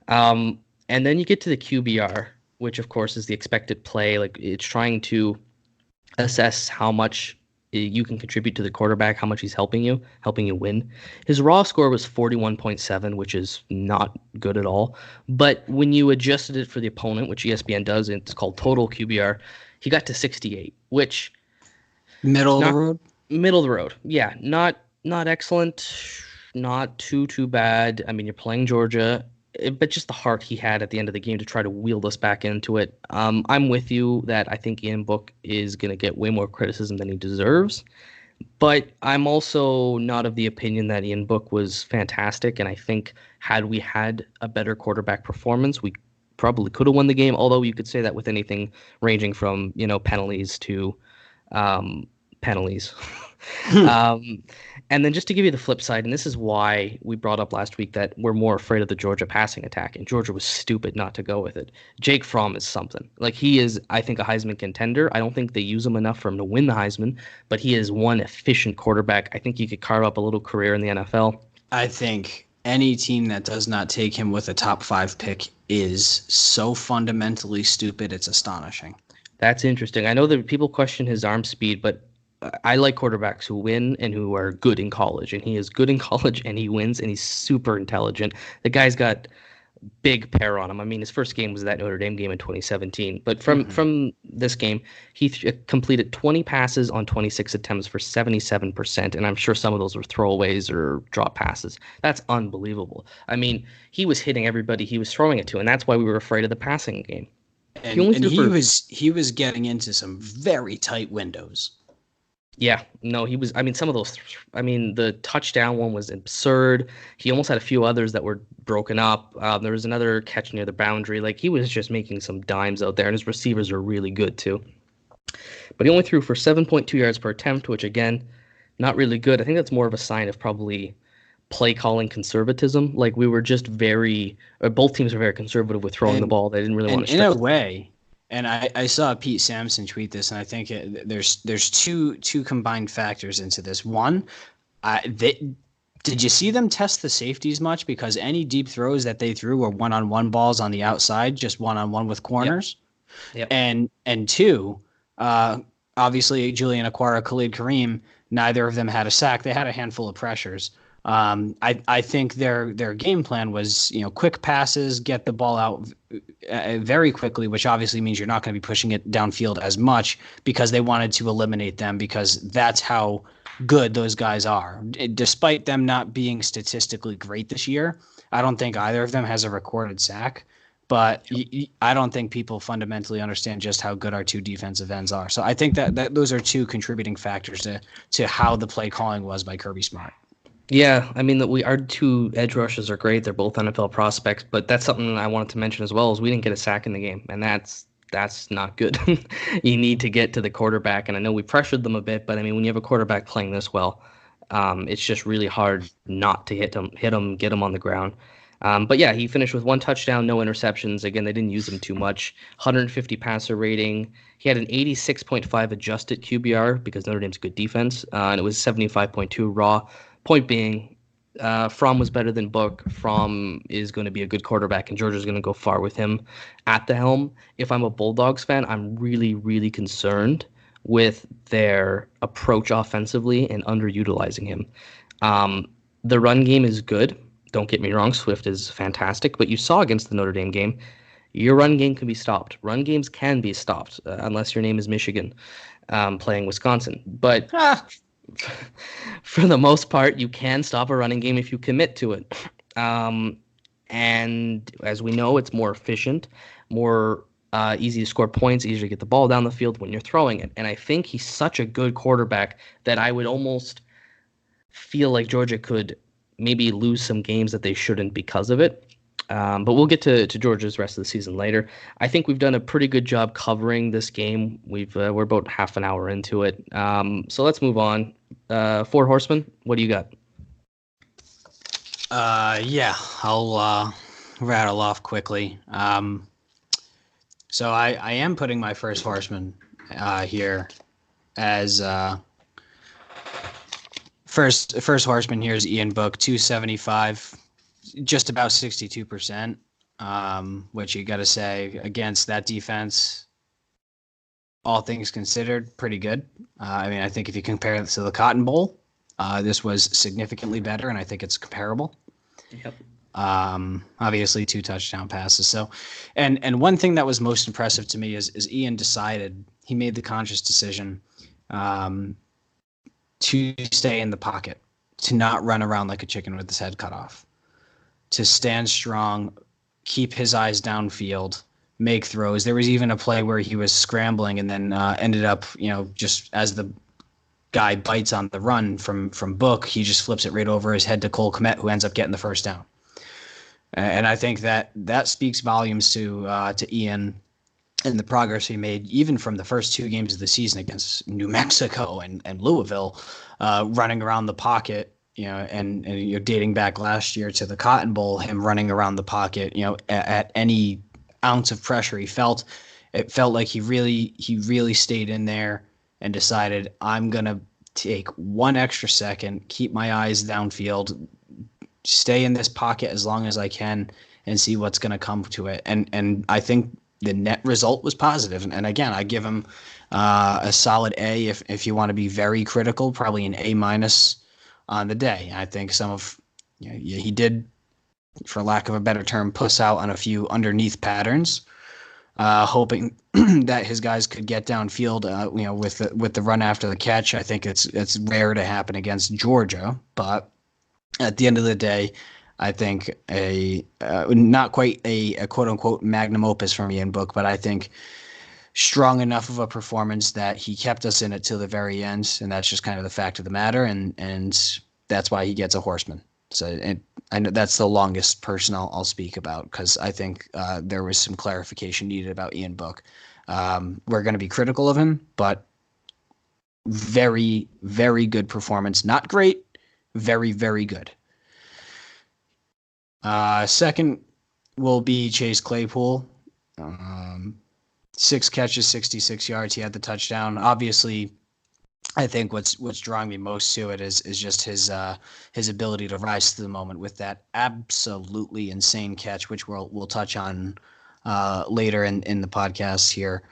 And then you get to the QBR, which of course is the expected play. Like, it's trying to assess how much you can contribute to the quarterback, how much he's helping you win. His raw score was 41.7, which is not good at all. But when you adjusted it for the opponent, which ESPN does, and it's called total QBR, he got to 68, which middle of the road. Middle of the road, yeah. Not excellent, not too bad. I mean, you're playing Georgia. But just the heart he had at the end of the game to try to wheel us back into it. I'm with you that I think Ian Book is going to get way more criticism than he deserves. But I'm also not of the opinion that Ian Book was fantastic. And I think had we had a better quarterback performance, we probably could have won the game. Although you could say that with anything ranging from, penalties to penalties. And then just to give you the flip side, and this is why we brought up last week that we're more afraid of the Georgia passing attack, and Georgia was stupid not to go with it. Jake Fromm is something. Like, he is, I think, a Heisman contender. I don't think they use him enough for him to win the Heisman, but he is one efficient quarterback. I think he could carve up a little career in the NFL. I think any team that does not take him with a top 5 pick is so fundamentally stupid, it's astonishing. That's interesting. I know that people question his arm speed, but I like quarterbacks who win and who are good in college, and he is good in college and he wins and he's super intelligent. The guy's got big pair on him. I mean, his first game was that Notre Dame game in 2017, but from this game, he completed 20 passes on 26 attempts for 77%, and I'm sure some of those were throwaways or drop passes. That's unbelievable. I mean, he was hitting everybody he was throwing it to, and that's why we were afraid of the passing game. And he was getting into some very tight windows. Yeah, no, he was. I mean, some of those. I mean, the touchdown one was absurd. He almost had a few others that were broken up. There was another catch near the boundary. Like, he was just making some dimes out there, and his receivers are really good too. But he only threw for 7.2 yards per attempt, which again, not really good. I think that's more of a sign of probably play calling conservatism. Like, we were just both teams were very conservative with throwing the ball. They didn't really want to. In a way. And I saw Pete Sampson tweet this, and I think there's two combined factors into this. One, did you see them test the safeties much? Because any deep throws that they threw were one-on-one balls on the outside, just one-on-one with corners. Yep. And two, obviously Julian Okwara, Khalid Kareem, neither of them had a sack. They had a handful of pressures. I think their game plan was, quick passes, get the ball out very quickly, which obviously means you're not going to be pushing it downfield as much because they wanted to eliminate them because that's how good those guys are. Despite them not being statistically great this year, I don't think either of them has a recorded sack. But I don't think people fundamentally understand just how good our two defensive ends are. So I think that those are two contributing factors to how the play calling was by Kirby Smart. Yeah, I mean our two edge rushers are great. They're both NFL prospects, but that's something I wanted to mention as well. Is we didn't get a sack in the game, and that's not good. You need to get to the quarterback, and I know we pressured them a bit, but I mean when you have a quarterback playing this well, it's just really hard not to hit him, get him on the ground. But yeah, he finished with 1 touchdown, no interceptions. Again, they didn't use him too much. 150 passer rating. He had an 86.5 adjusted QBR because Notre Dame's a good defense, and it was 75.2 raw. Point being, Fromm was better than Book. Fromm is going to be a good quarterback, and Georgia's going to go far with him at the helm. If I'm a Bulldogs fan, I'm really, really concerned with their approach offensively and underutilizing him. The run game is good. Don't get me wrong, Swift is fantastic, but you saw against the Notre Dame game, your run game can be stopped. Run games can be stopped, unless your name is Michigan playing Wisconsin. But for the most part, you can stop a running game if you commit to it. And as we know, it's more efficient, more easy to score points, easier to get the ball down the field when you're throwing it. And I think he's such a good quarterback that I would almost feel like Georgia could maybe lose some games that they shouldn't because of it. But we'll get to Georgia's rest of the season later. I think we've done a pretty good job covering this game. We're about half an hour into it. So let's move on. 4 Horsemen, what do you got? Yeah, I'll rattle off quickly. So I am putting my first Horseman here as first Horseman here is Ian Book, 275, just about 62%, which you got to say against that defense, all things considered, pretty good. I mean, I think if you compare it to the Cotton Bowl, this was significantly better, and I think it's comparable. Yep. Obviously 2 touchdown passes. So, and one thing that was most impressive to me is Ian he made the conscious decision to stay in the pocket, to not run around like a chicken with his head cut off, to stand strong, keep his eyes downfield, make throws. There was even a play where he was scrambling and then ended up, just as the guy bites on the run from Book, he just flips it right over his head to Cole Kmet, who ends up getting the first down. And I think that speaks volumes to Ian and the progress he made, even from the first 2 games of the season against New Mexico and Louisville, running around the pocket, and you're dating back last year to the Cotton Bowl, him running around the pocket, at any ounce of pressure it felt like he really stayed in there and decided, I'm going to take 1 extra second, keep my eyes downfield, stay in this pocket as long as I can and see what's going to come to it. And I think the net result was positive. And again, I give him a solid A. If you want to be very critical, probably an A- on the day. I think he did, for lack of a better term, puss out on a few underneath patterns, hoping that his guys could get downfield, with the run after the catch. I think it's rare to happen against Georgia, but at the end of the day, I think not quite a quote unquote magnum opus from Ian Book, but I think strong enough of a performance that he kept us in it till the very end, and that's just kind of the fact of the matter, and that's why he gets a Horseman. So I know that's the longest person I'll speak about, because I think there was some clarification needed about Ian Book. We're going to be critical of him, but very, very good performance. Not great, very, very good. Second will be Chase Claypool. 6 catches, 66 yards. He had the touchdown. Obviously, I think what's drawing me most to it is just his ability to rise to the moment with that absolutely insane catch, which we'll touch on later in the podcast here.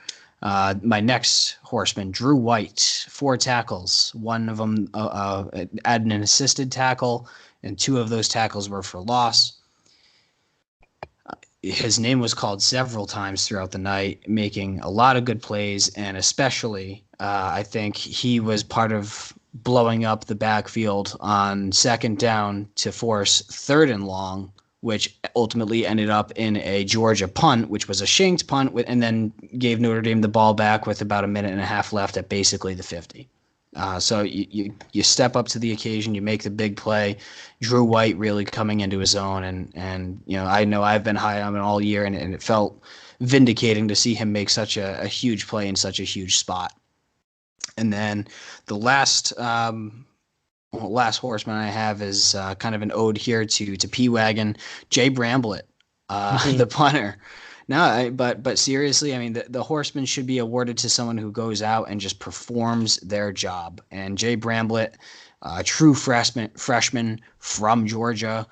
My next Horseman, Drew White, 4 tackles. One of them added an assisted tackle, and 2 of those tackles were for loss. His name was called several times throughout the night, making a lot of good plays, and especially I think he was part of blowing up the backfield on 2nd down to force 3rd and long, which ultimately ended up in a Georgia punt, which was a shanked punt, and then gave Notre Dame the ball back with about a minute and a half left at basically the 50. So you step up to the occasion, you make the big play. Drew White really coming into his own, and I know I've been high on him all year, and it felt vindicating to see him make such a huge play in such a huge spot. And then the last horseman I have is kind of an ode here to P-Wagon, Jay Bramblett, the punter. No, but seriously, I mean, the Horsemen should be awarded to someone who goes out and just performs their job. And Jay Bramblett, true freshman from Georgia,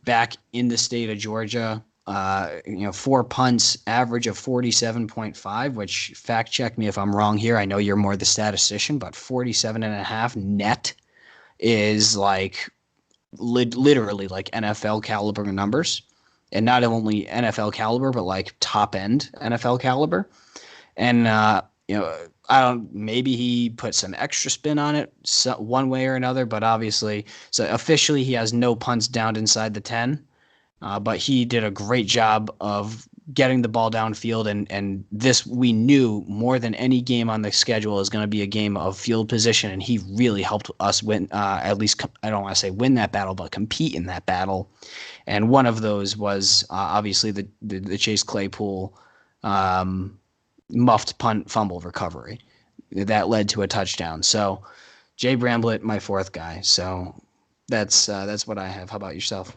back in the state of Georgia, 4 punts, average of 47.5, which, fact check me if I'm wrong here. I know you're more the statistician, but 47.5 net is like literally like NFL caliber numbers. And not only NFL caliber, but like top end NFL caliber. And, maybe he put some extra spin on it one way or another, but obviously, so officially he has no punts downed inside the 10. But he did a great job of getting the ball downfield. And this, we knew more than any game on the schedule, is going to be a game of field position. And he really helped us win, at least, I don't want to say win that battle, but compete in that battle. And one of those was obviously the Chase Claypool muffed punt fumble recovery that led to a touchdown. So Jay Bramblett, my 4th guy. So that's what I have. How about yourself?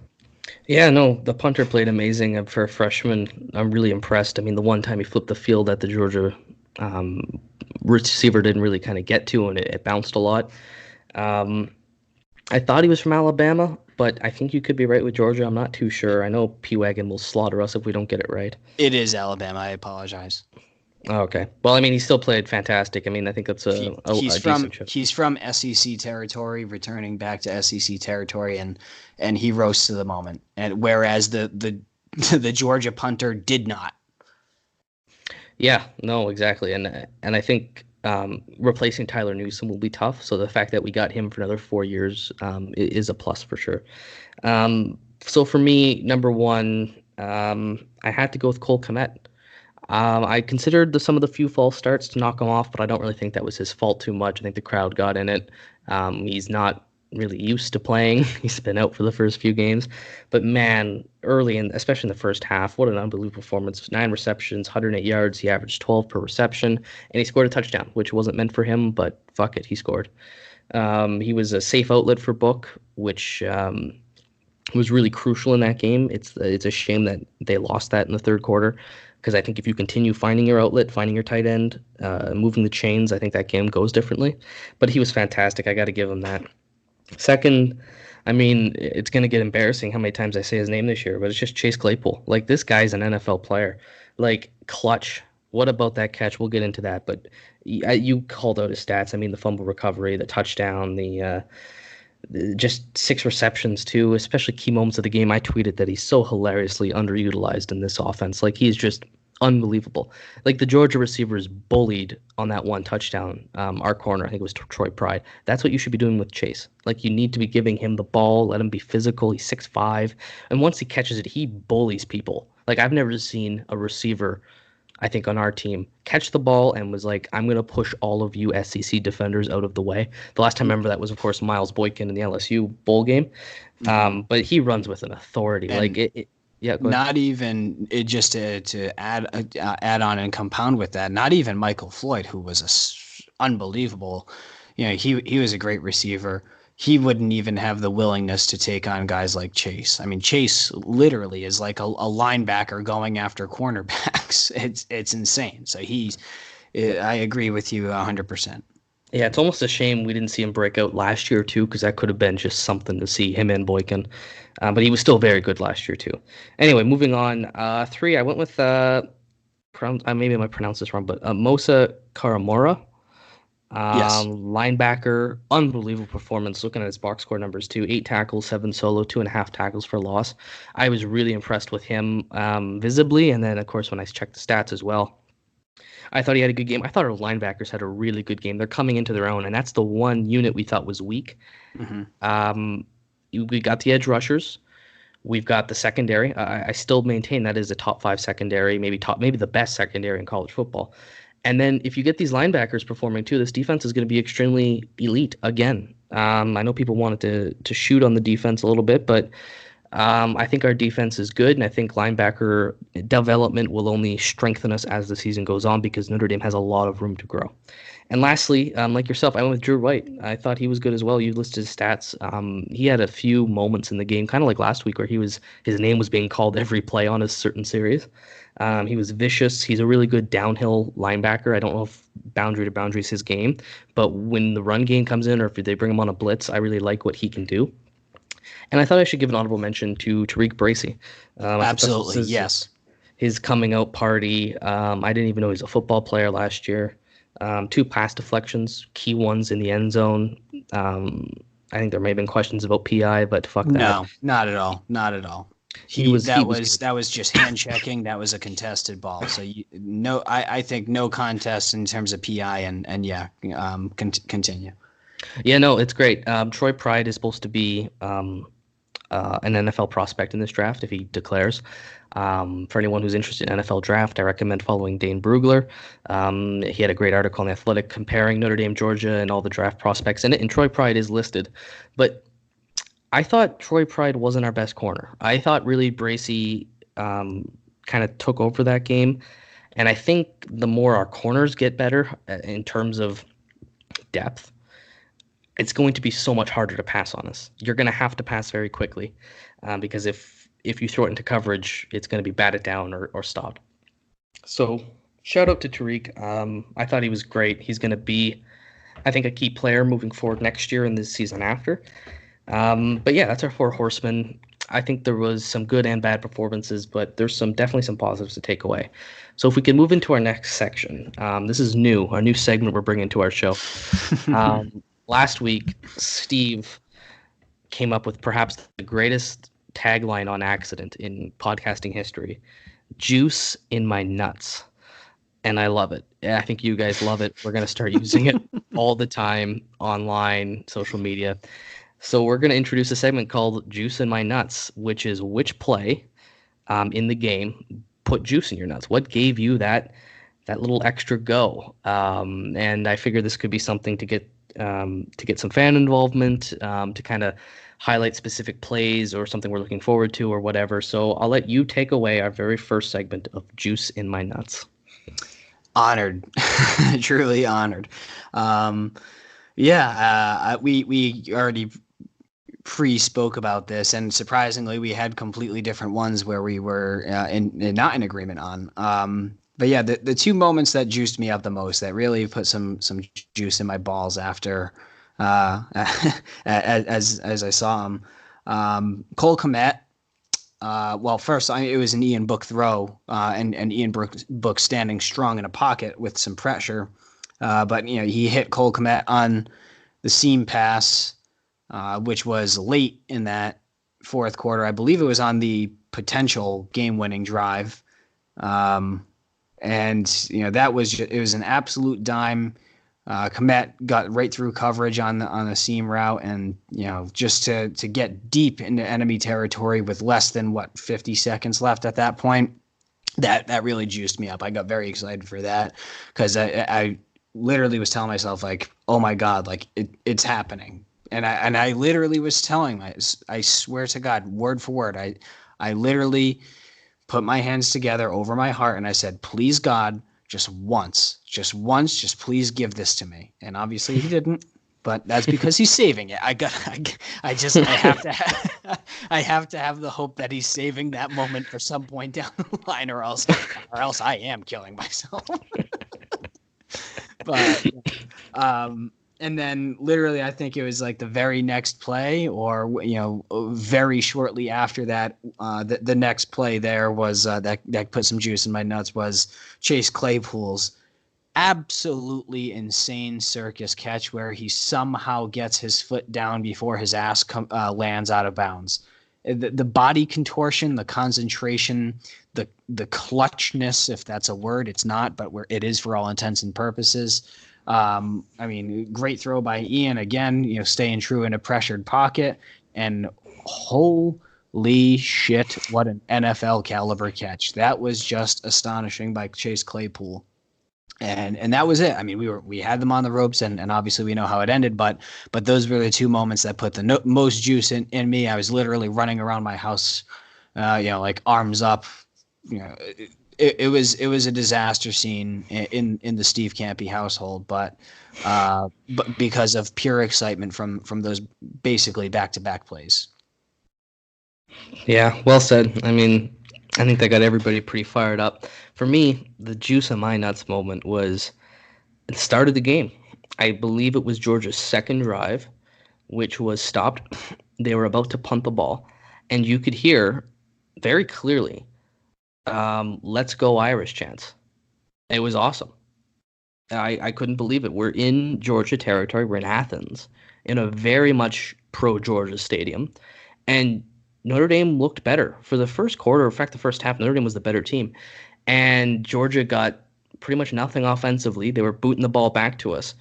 Yeah, no, the punter played amazing for a freshman. I'm really impressed. I mean, the one time he flipped the field that the Georgia receiver didn't really kind of get to, and it bounced a lot. I thought he was from Alabama, but I think you could be right with Georgia. I'm not too sure. I know P-Wagon will slaughter us if we don't get it right. It is Alabama. I apologize. Oh, okay. Well, I mean, he still played fantastic. I mean, I think that's a decent show. He's from SEC territory, returning back to SEC territory, and he rose to the moment. And whereas the Georgia punter did not. Yeah, no, exactly. And I think replacing Tyler Newsome will be tough. So the fact that we got him for another 4 years is a plus for sure. So for me, number 1, I had to go with Cole Kmet. I considered some of the few false starts to knock him off, but I don't really think that was his fault too much. I think the crowd got in it. He's not really used to playing. He's been out for the first few games. But man, early, and especially in the first half, what an unbelievable performance. 9 receptions, 108 yards. He averaged 12 per reception, and he scored a touchdown, which wasn't meant for him, but fuck it, he scored. He was a safe outlet for Book, which was really crucial in that game. It's a shame that they lost that in the third quarter, because I think if you continue finding your outlet, finding your tight end, moving the chains, I think that game goes differently. But he was fantastic. I got to give him that. Second, I mean, it's going to get embarrassing how many times I say his name this year, but it's just Chase Claypool. Like, this guy's an NFL player. Like, clutch. What about that catch? We'll get into that. But you called out his stats. I mean, the fumble recovery, the touchdown, just 6 receptions too, especially key moments of the game. I tweeted that he's so hilariously underutilized in this offense. Like, he's just unbelievable. Like, the Georgia receivers bullied on that one touchdown. Our corner, I think it was Troy Pride. That's what you should be doing with Chase. Like, you need to be giving him the ball, let him be physical. He's 6'5", and once he catches it, he bullies people. Like, I've never seen a receiver, I think, on our team catch the ball and was like, I'm going to push all of you SEC defenders out of the way. The last time I remember that was, of course, Miles Boykin in the LSU bowl game. But he runs with an authority. And like, yeah. Not even just to add on and compound with that. Not even Michael Floyd, who was unbelievable. He was a great receiver. He wouldn't even have the willingness to take on guys like Chase. I mean, Chase literally is like a linebacker going after cornerbacks. It's insane. So I agree with you 100%. Yeah, it's almost a shame we didn't see him break out last year too, because that could have been just something to see him and Boykin. But he was still very good last year too. Anyway, moving on. 3, I went with maybe I might pronounce this wrong, but Mosa Karamora. Yes. Linebacker, unbelievable performance. Looking at his box score numbers too, 8 tackles, 7 solo, 2.5 tackles for loss. I was really impressed with him visibly, and then of course when I checked the stats as well, I thought he had a good game. I thought our linebackers had a really good game. They're coming into their own, and that's the one unit we thought was weak. Mm-hmm. We got the edge rushers. We've got the secondary. I still maintain that is a top 5 secondary, maybe the best secondary in college football. And then if you get these linebackers performing too, this defense is going to be extremely elite again. I know people wanted to shoot on the defense a little bit, but I think our defense is good, and I think linebacker development will only strengthen us as the season goes on because Notre Dame has a lot of room to grow. And lastly, like yourself, I went with Drew White. I thought he was good as well. You listed his stats. He had a few moments in the game, kind of like last week, where his name was being called every play on a certain series. He was vicious. He's a really good downhill linebacker. I don't know if boundary to boundary is his game, but when the run game comes in or if they bring him on a blitz, I really like what he can do. And I thought I should give an honorable mention to Tariq Bracy. Absolutely, yes. His coming out party. I didn't even know he was a football player last year. 2 pass deflections, key ones in the end zone. I think there may have been questions about PI, but fuck that. No, not at all. Not at all. That was just hand checking. That was a contested ball. So I think no contest in terms of PI and yeah, continue. Yeah, no, it's great. Troy Pride is supposed to be an NFL prospect in this draft if he declares. For anyone who's interested in NFL draft, I recommend following Dane Brugler. He had a great article on The Athletic comparing Notre Dame, Georgia, and all the draft prospects in it, and Troy Pride is listed. But I thought Troy Pride wasn't our best corner. I thought really Bracy kind of took over that game, and I think the more our corners get better in terms of depth, it's going to be so much harder to pass on us. You're going to have to pass very quickly because if you throw it into coverage, it's going to be batted down or stopped. So shout out to Tariq. I thought he was great. He's going to be, I think, a key player moving forward next year and the season after. But yeah, that's our 4 horsemen. I think there was some good and bad performances, but there's definitely some positives to take away. So if we can move into our next section, this is our new segment we're bringing to our show. Last week, Steve came up with perhaps the greatest tagline on accident in podcasting history: "Juice in my nuts." And I love it. I think you guys love it. We're going to start using it all the time, online, social media. So we're going to introduce a segment called Juice in My Nuts, which is which play in the game put juice in your nuts. What gave you that little extra go? And I figured this could be something to get some fan involvement, to kind of highlight specific plays or something we're looking forward to or whatever. So I'll let you take away our very first segment of Juice in My Nuts. Honored, truly honored. We already pre-spoke about this, and surprisingly, we had completely different ones where we were not in agreement on. But yeah, the 2 moments that juiced me up the most, that really put some juice in my balls after, as I saw him, Cole Kmet. First, it was an Ian Book throw, and Ian Book standing strong in a pocket with some pressure. But he hit Cole Kmet on the seam pass, which was late in that 4th quarter. I believe it was on the potential game-winning drive. It was an absolute dime. Kmet got right through coverage on the seam route, and just to get deep into enemy territory with less than 50 seconds left at that point, that really juiced me up. I got very excited for that because I literally was telling myself, like, oh my God, like it's happening. And I literally was telling I swear to God, word for word, I literally put my hands together over my heart and I said, please God, just once, just please give this to me. And obviously he didn't, but that's because he's saving it. I have to have the hope that he's saving that moment for some point down the line, or else I am killing myself. But and then literally I think it was like the very next play, or very shortly after that, the next play there was that put some juice in my nuts, was Chase Claypool's absolutely insane circus catch where he somehow gets his foot down before his ass lands out of bounds. The body contortion, the concentration, the clutchness, if that's a word, it's not, but where it is for all intents and purposes. I mean, great throw by Ian again, staying true in a pressured pocket, and holy shit, what an NFL caliber catch. That was just astonishing by Chase Claypool. And that was it. I mean, we had them on the ropes, and obviously we know how it ended. But those were the two moments that put the most juice in me. I was literally running around my house, like arms up. It was a disaster scene in the Steve Campy household. But because of pure excitement from those basically back-to-back plays. Yeah, well said. I mean, I think that got everybody pretty fired up. For me, the juice on my nuts moment was at the start of the game. I believe it was Georgia's second drive, which was stopped. They were about to punt the ball, and you could hear very clearly, "Let's go Irish" chants. It was awesome. I couldn't believe it. We're in Georgia territory. We're in Athens, in a very much pro-Georgia stadium, and Notre Dame looked better for the first quarter. In fact, the first half, Notre Dame was the better team. And Georgia got pretty much nothing offensively. They were booting the ball back to us.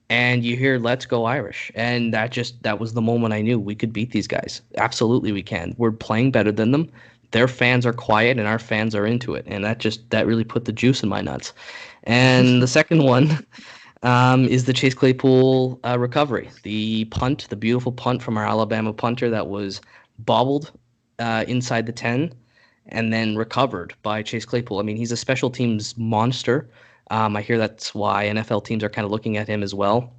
And you hear, "Let's go Irish." And that was the moment I knew we could beat these guys. Absolutely we can. We're playing better than them. Their fans are quiet and our fans are into it. And that really put the juice in my nuts. And the second one is the Chase Claypool recovery. The punt, the beautiful punt from our Alabama punter that was bobbled inside the 10 and then recovered by Chase Claypool. I mean, he's a special teams monster. I hear that's why NFL teams are kind of looking at him as well.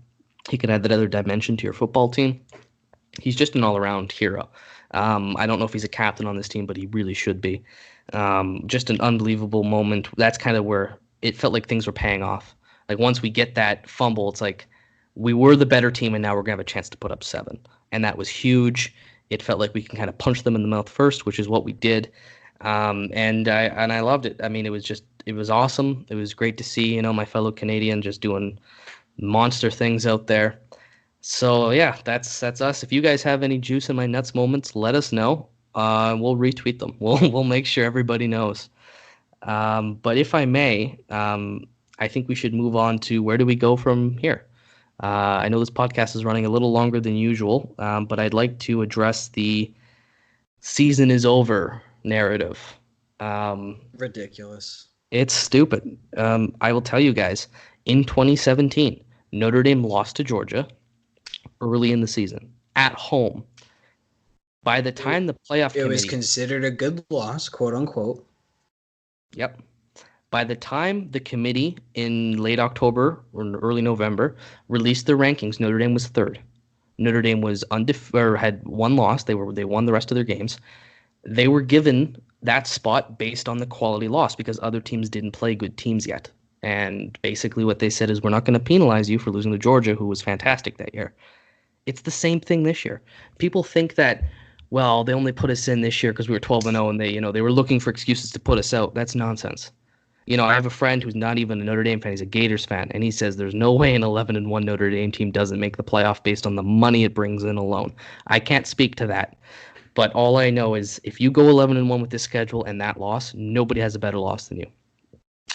He can add that other dimension to your football team. He's just an all-around hero. I don't know if he's a captain on this team, but he really should be. Just an unbelievable moment. That's kind of where it felt like things were paying off. Like once we get that fumble, it's like we were the better team, and now we're going to have a chance to put up 7. And that was huge. It felt like we can kind of punch them in the mouth first, which is what we did. And I loved it. I mean, it was awesome. It was great to see, my fellow Canadian just doing monster things out there. So yeah, that's us. If you guys have any juice in my nuts moments, let us know. We'll retweet them. We'll make sure everybody knows. But if I may, I think we should move on to where do we go from here? I know this podcast is running a little longer than usual, but I'd like to address the season is over narrative. Ridiculous. It's stupid. I will tell you guys, in 2017, Notre Dame lost to Georgia early in the season at home. By the time the playoff committee... It was considered a good loss, quote unquote. Yep. By the time the committee in late October or early November released their rankings, Notre Dame was third. Notre Dame was had one loss. They won the rest of their games. They were given that spot based on the quality loss because other teams didn't play good teams yet. And basically what they said is, we're not going to penalize you for losing to Georgia, who was fantastic that year. It's the same thing this year. People think that, well, they only put us in this year because we were 12-0 and they were looking for excuses to put us out. That's nonsense. I have a friend who's not even a Notre Dame fan. He's a Gators fan, and he says there's no way an 11-1 Notre Dame team doesn't make the playoff based on the money it brings in alone. I can't speak to that, but all I know is if you go 11-1 with this schedule and that loss, nobody has a better loss than you.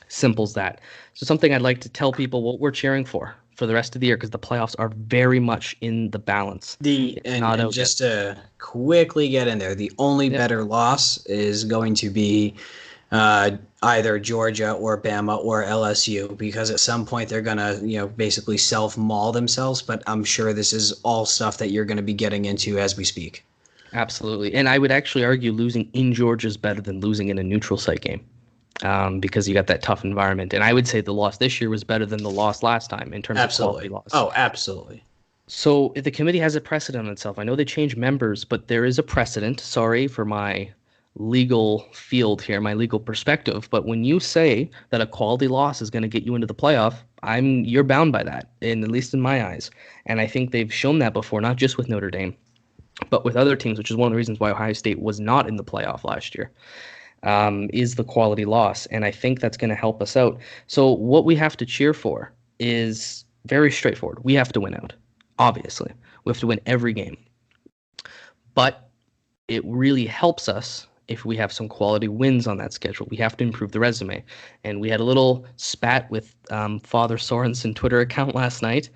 Simple as that. So something I'd like to tell people what we're cheering for the rest of the year, because the playoffs are very much in the balance. And just to quickly get in there, the only better loss is going to be either Georgia or Bama or LSU, because at some point they're going to, basically self-maul themselves. But I'm sure this is all stuff that you're going to be getting into as we speak. Absolutely. And I would actually argue losing in Georgia is better than losing in a neutral site game, because you got that tough environment. And I would say the loss this year was better than the loss last time in terms of quality loss. Oh, absolutely. So the committee has a precedent on itself. I know they changed members, but there is a precedent. Sorry for my legal field here, my legal perspective, but when you say that a quality loss is going to get you into the playoff, you're bound by that, at least in my eyes. And I think they've shown that before, not just with Notre Dame, but with other teams, which is one of the reasons why Ohio State was not in the playoff last year. is the quality loss. And I think that's going to help us out. So what we have to cheer for is very straightforward. We have to win out, obviously. We have to win every game. But it really helps us if we have some quality wins on that schedule. We have to improve the resume. And we had a little spat with Father Sorensen Twitter account last night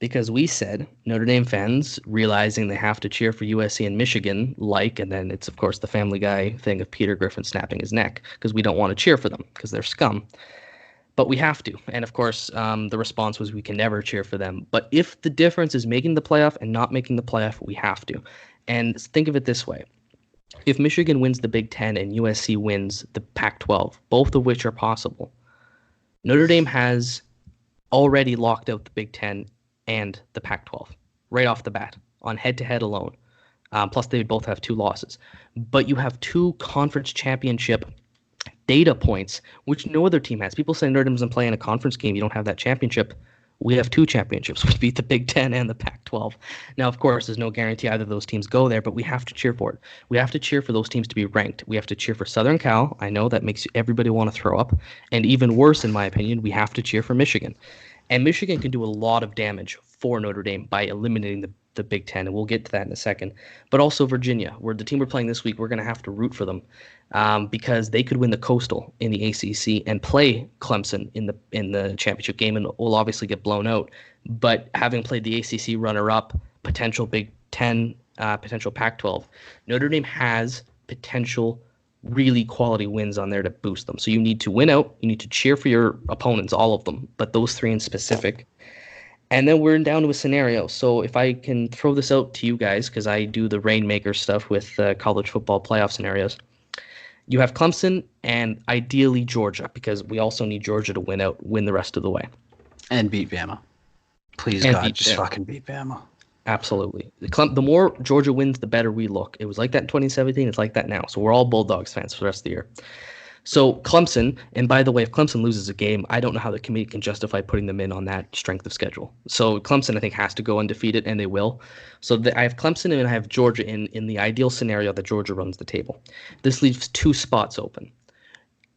because we said Notre Dame fans, realizing they have to cheer for USC and Michigan, and then it's, of course, the Family Guy thing of Peter Griffin snapping his neck because we don't want to cheer for them because they're scum. But we have to. And, of course, the response was we can never cheer for them. But if the difference is making the playoff and not making the playoff, we have to. And think of it this way. If Michigan wins the Big Ten and USC wins the Pac-12, both of which are possible, Notre Dame has already locked out the Big Ten and the Pac-12 right off the bat on head-to-head alone. Plus, they both have 2 losses. But you have 2 conference championship data points, which no other team has. People say Notre Dame doesn't play in a conference game. You don't have that championship. We have 2 championships. We beat the Big Ten and the Pac-12. Now, of course, there's no guarantee either of those teams go there, but we have to cheer for it. We have to cheer for those teams to be ranked. We have to cheer for Southern Cal. I know that makes everybody want to throw up. And even worse, in my opinion, we have to cheer for Michigan. And Michigan can do a lot of damage for Notre Dame by eliminating the Big Ten, and we'll get to that in a second. But also Virginia, where the team we're playing this week, we're going to have to root for them because they could win the Coastal in the ACC and play Clemson in the championship game, and will obviously get blown out. But having played the ACC runner-up, potential Big Ten, potential Pac-12, Notre Dame has potential really quality wins on there to boost them. So you need to win out. You need to cheer for your opponents, all of them, but those 3 in specific. And then we're down to a scenario. So if I can throw this out to you guys, because I do the Rainmaker stuff with college football playoff scenarios. You have Clemson and ideally Georgia, because we also need Georgia to win the rest of the way. And beat Bama. Please, and God, just fucking beat Bama. Absolutely. The more Georgia wins, the better we look. It was like that in 2017. It's like that now. So we're all Bulldogs fans for the rest of the year. So Clemson, and by the way, if Clemson loses a game, I don't know how the committee can justify putting them in on that strength of schedule. So Clemson, I think, has to go undefeated, and they will. So I have Clemson and I have Georgia in the ideal scenario that Georgia runs the table. This leaves 2 spots open.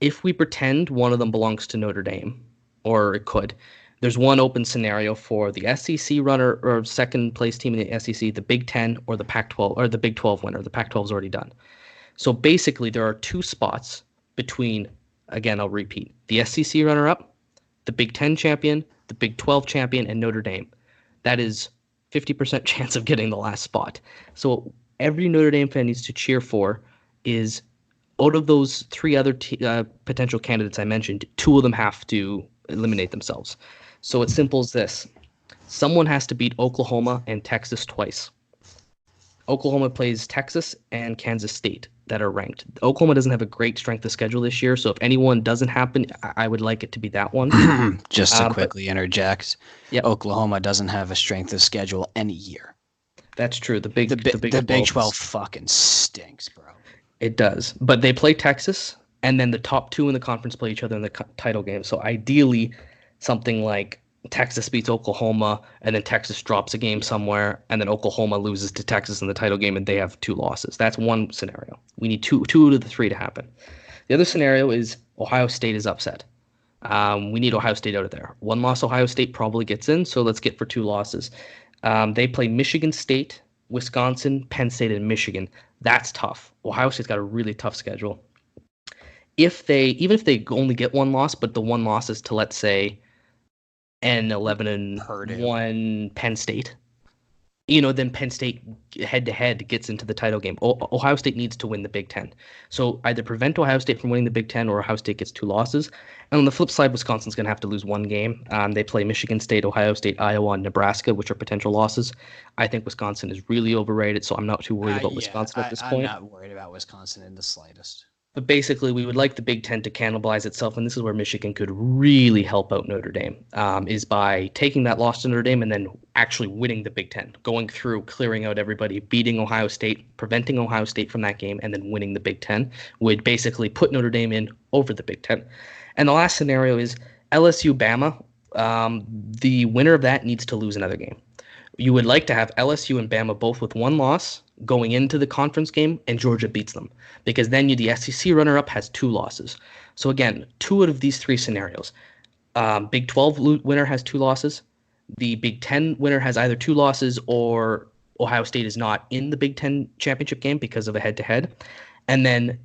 If we pretend one of them belongs to Notre Dame, or it could, there's one open scenario for the SEC runner or second place team in the SEC, the Big Ten, or the Pac-12, or the Big 12 winner. The Pac-12 is already done. So basically, there are 2 spots between, again, I'll repeat, the SEC runner-up, the Big Ten champion, the Big 12 champion, and Notre Dame. That is 50% chance of getting the last spot. So every Notre Dame fan needs to cheer for is, out of those 3 other potential candidates I mentioned, 2 of them have to eliminate themselves. So it's simple as this. Someone has to beat Oklahoma and Texas twice. Oklahoma plays Texas and Kansas State that are ranked. Oklahoma doesn't have a great strength of schedule this year, so if anyone doesn't happen, I would like it to be that one. Just to quickly interject, Oklahoma doesn't have a strength of schedule any year. That's true. The Big 12 fucking stinks, bro. It does. But they play Texas, and then the top 2 in the conference play each other in the title game. So ideally, something like Texas beats Oklahoma, and then Texas drops a game somewhere, and then Oklahoma loses to Texas in the title game, and they have 2 losses. That's one scenario. We need two of the 3 to happen. The other scenario is Ohio State is upset. We need Ohio State out of there. 1 loss, Ohio State probably gets in, so let's get for 2 losses. They play Michigan State, Wisconsin, Penn State, and Michigan. That's tough. Ohio State's got a really tough schedule. Even if they only get 1 loss, but the 1 loss is to, let's say, and 11-1 Penn State, then Penn State head-to-head gets into the title game. Ohio State needs to win the Big Ten. So either prevent Ohio State from winning the Big Ten, or Ohio State gets 2 losses. And on the flip side, Wisconsin's going to have to lose 1 game. They play Michigan State, Ohio State, Iowa, and Nebraska, which are potential losses. I think Wisconsin is really overrated, so I'm not too worried about Wisconsin at this point. I'm not worried about Wisconsin in the slightest. But basically, we would like the Big Ten to cannibalize itself, and this is where Michigan could really help out Notre Dame, is by taking that loss to Notre Dame and then actually winning the Big Ten, going through, clearing out everybody, beating Ohio State, preventing Ohio State from that game, and then winning the Big Ten would basically put Notre Dame in over the Big Ten. And the last scenario is LSU-Bama. The winner of that needs to lose another game. You would like to have LSU and Bama both with one loss going into the conference game, and Georgia beats them, because then the SEC runner-up has 2 losses. So again, 2 out of these 3 scenarios. Big 12 winner has 2 losses. The Big 10 winner has either 2 losses, or Ohio State is not in the Big 10 championship game because of a head-to-head. And then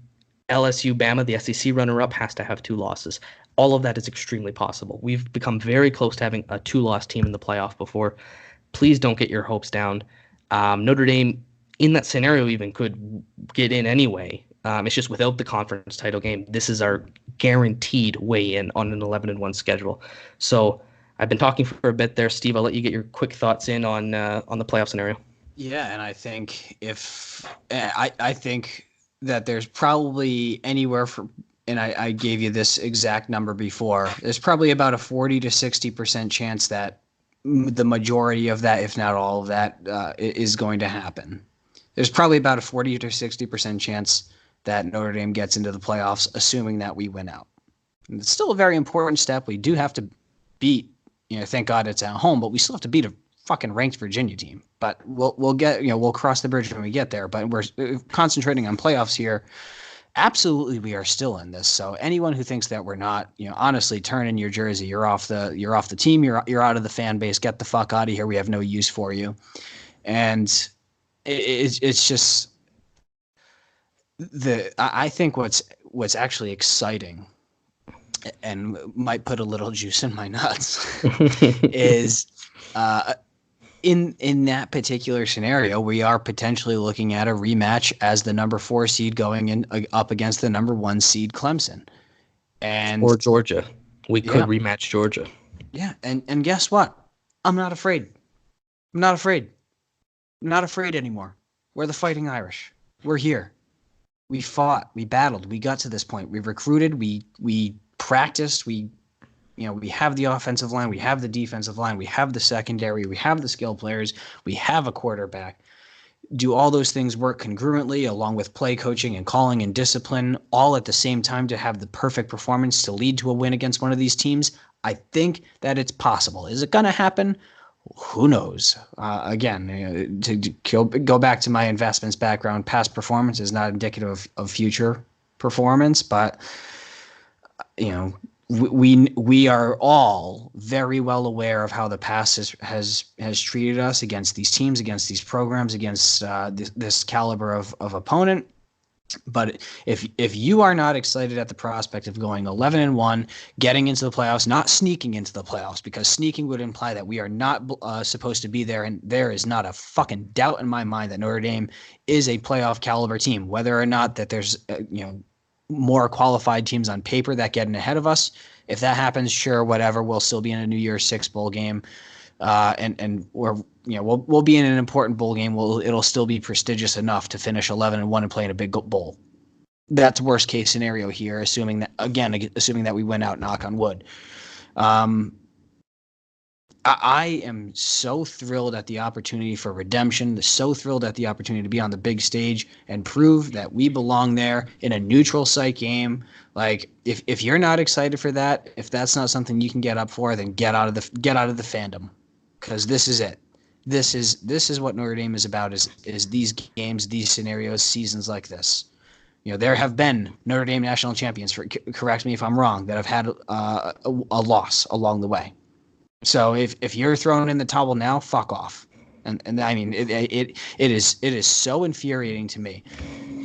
LSU, Bama, the SEC runner-up, has to have 2 losses. All of that is extremely possible. We've become very close to having a 2-loss team in the playoff before. Please don't get your hopes down. Notre Dame, in that scenario, even could get in anyway. It's just without the conference title game. This is our guaranteed way in on an 11-1 schedule. So I've been talking for a bit there, Steve. I'll let you get your quick thoughts in on the playoff scenario. Yeah, and I think I think that there's probably anywhere from, and I gave you this exact number before, there's probably about a 40 to 60% chance that the majority of that, if not all of that, is going to happen. There's probably about a 40 to 60% chance that Notre Dame gets into the playoffs, assuming that we win out. And it's still a very important step. We do have to beat, thank God it's at home, but we still have to beat a fucking ranked Virginia team. But we'll get, we'll cross the bridge when we get there. But we're concentrating on playoffs here. Absolutely, we are still in this. So anyone who thinks that we're not, honestly, turn in your jersey. You're off the team. You're out of the fan base. Get the fuck out of here. We have no use for you. And it's just I think what's actually exciting and might put a little juice in my nuts is in that particular scenario, we are potentially looking at a rematch as the number 4 seed going in up against the number 1 seed Clemson, or Georgia. We could rematch Georgia. Yeah, and guess what? I'm not afraid. I'm not afraid anymore. We're the Fighting Irish. We're here. We fought. We battled. We got to this point. We recruited. We practiced. We have the offensive line, we have the defensive line, we have the secondary, we have the skill players, we have a quarterback. Do all those things work congruently along with play coaching and calling and discipline all at the same time to have the perfect performance to lead to a win against one of these teams? I think that it's possible. Is it going to happen? Who knows? Again, to go back to my investments background, past performance is not indicative of future performance, but we are all very well aware of how the past has treated us against these teams, against these programs, against this caliber of opponent. But if you are not excited at the prospect of going 11-1, getting into the playoffs, not sneaking into the playoffs, because sneaking would imply that we are not supposed to be there, and there is not a fucking doubt in my mind that Notre Dame is a playoff caliber team, whether or not that there's more qualified teams on paper that get in ahead of us. If that happens, sure, whatever. We'll still be in a New Year's Six bowl game, and we'll be in an important bowl game. It'll still be prestigious enough to finish 11-1 and play in a big bowl. That's worst case scenario here, assuming that we win out. Knock on wood. I am so thrilled at the opportunity for redemption, so thrilled at the opportunity to be on the big stage and prove that we belong there in a neutral site game. Like, if you're not excited for that, if that's not something you can get up for, then get out of the fandom, because this is it. This is what Notre Dame is about, is these games, these scenarios, seasons like this. There have been Notre Dame national champions, correct me if I'm wrong, that have had a loss along the way. So if you're throwing in the towel now, fuck off. And I mean, it is so infuriating to me.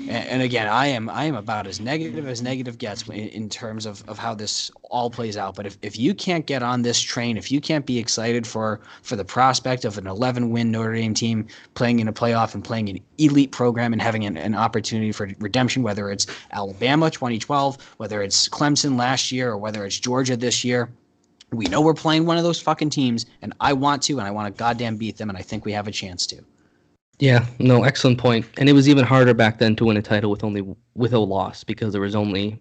And again, I am about as negative gets in terms of how this all plays out. But if you can't get on this train, if you can't be excited for the prospect of an 11-win Notre Dame team playing in a playoff and playing an elite program and having an opportunity for redemption, whether it's Alabama 2012, whether it's Clemson last year, or whether it's Georgia this year, we know we're playing one of those fucking teams, and I want to goddamn beat them, and I think we have a chance to. Yeah, no, excellent point. And it was even harder back then to win a title with a loss, because there was only,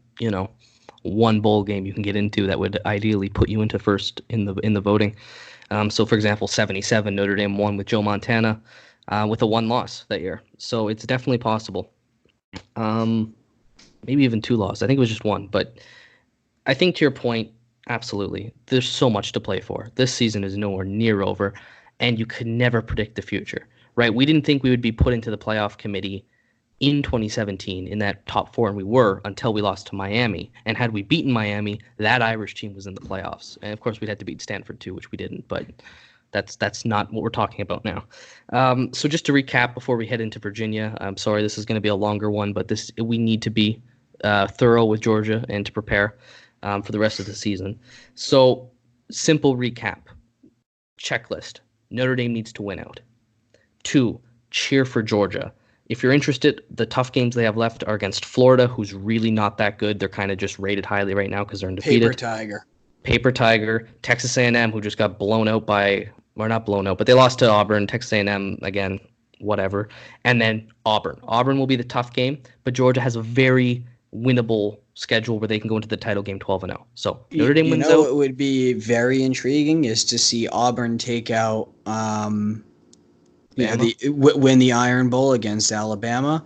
one bowl game you can get into that would ideally put you into first in the voting. So, for example, 77, Notre Dame won with Joe Montana with a 1 loss that year. So it's definitely possible. Maybe even 2 losses. I think it was just 1. But I think to your point, absolutely. There's so much to play for. This season is nowhere near over. and you could never predict the future, right? We didn't think we would be put into the playoff committee in 2017 in that top four, and we were until we lost to Miami. And had we beaten Miami, that Irish team was in the playoffs. And of course, we'd had to beat Stanford too, which we didn't. But that's not what we're talking about now. So just to recap before we head into Virginia, I'm sorry this is going to be a longer one, but we need to be thorough with Georgia and to prepare for the rest of the season. So simple recap. Checklist. Notre Dame needs to win out. 2, cheer for Georgia. If you're interested, the tough games they have left are against Florida, who's really not that good. They're kind of just rated highly right now because they're undefeated. Paper Tiger. Texas A&M, who just got blown out not blown out, but they lost to Auburn. Texas A&M, again, whatever. And then Auburn. Auburn will be the tough game, but Georgia has a very winnable schedule where they can go into the title game 12-0. So Notre Dame wins out. What would be very intriguing is to see Auburn take out win the Iron Bowl against Alabama,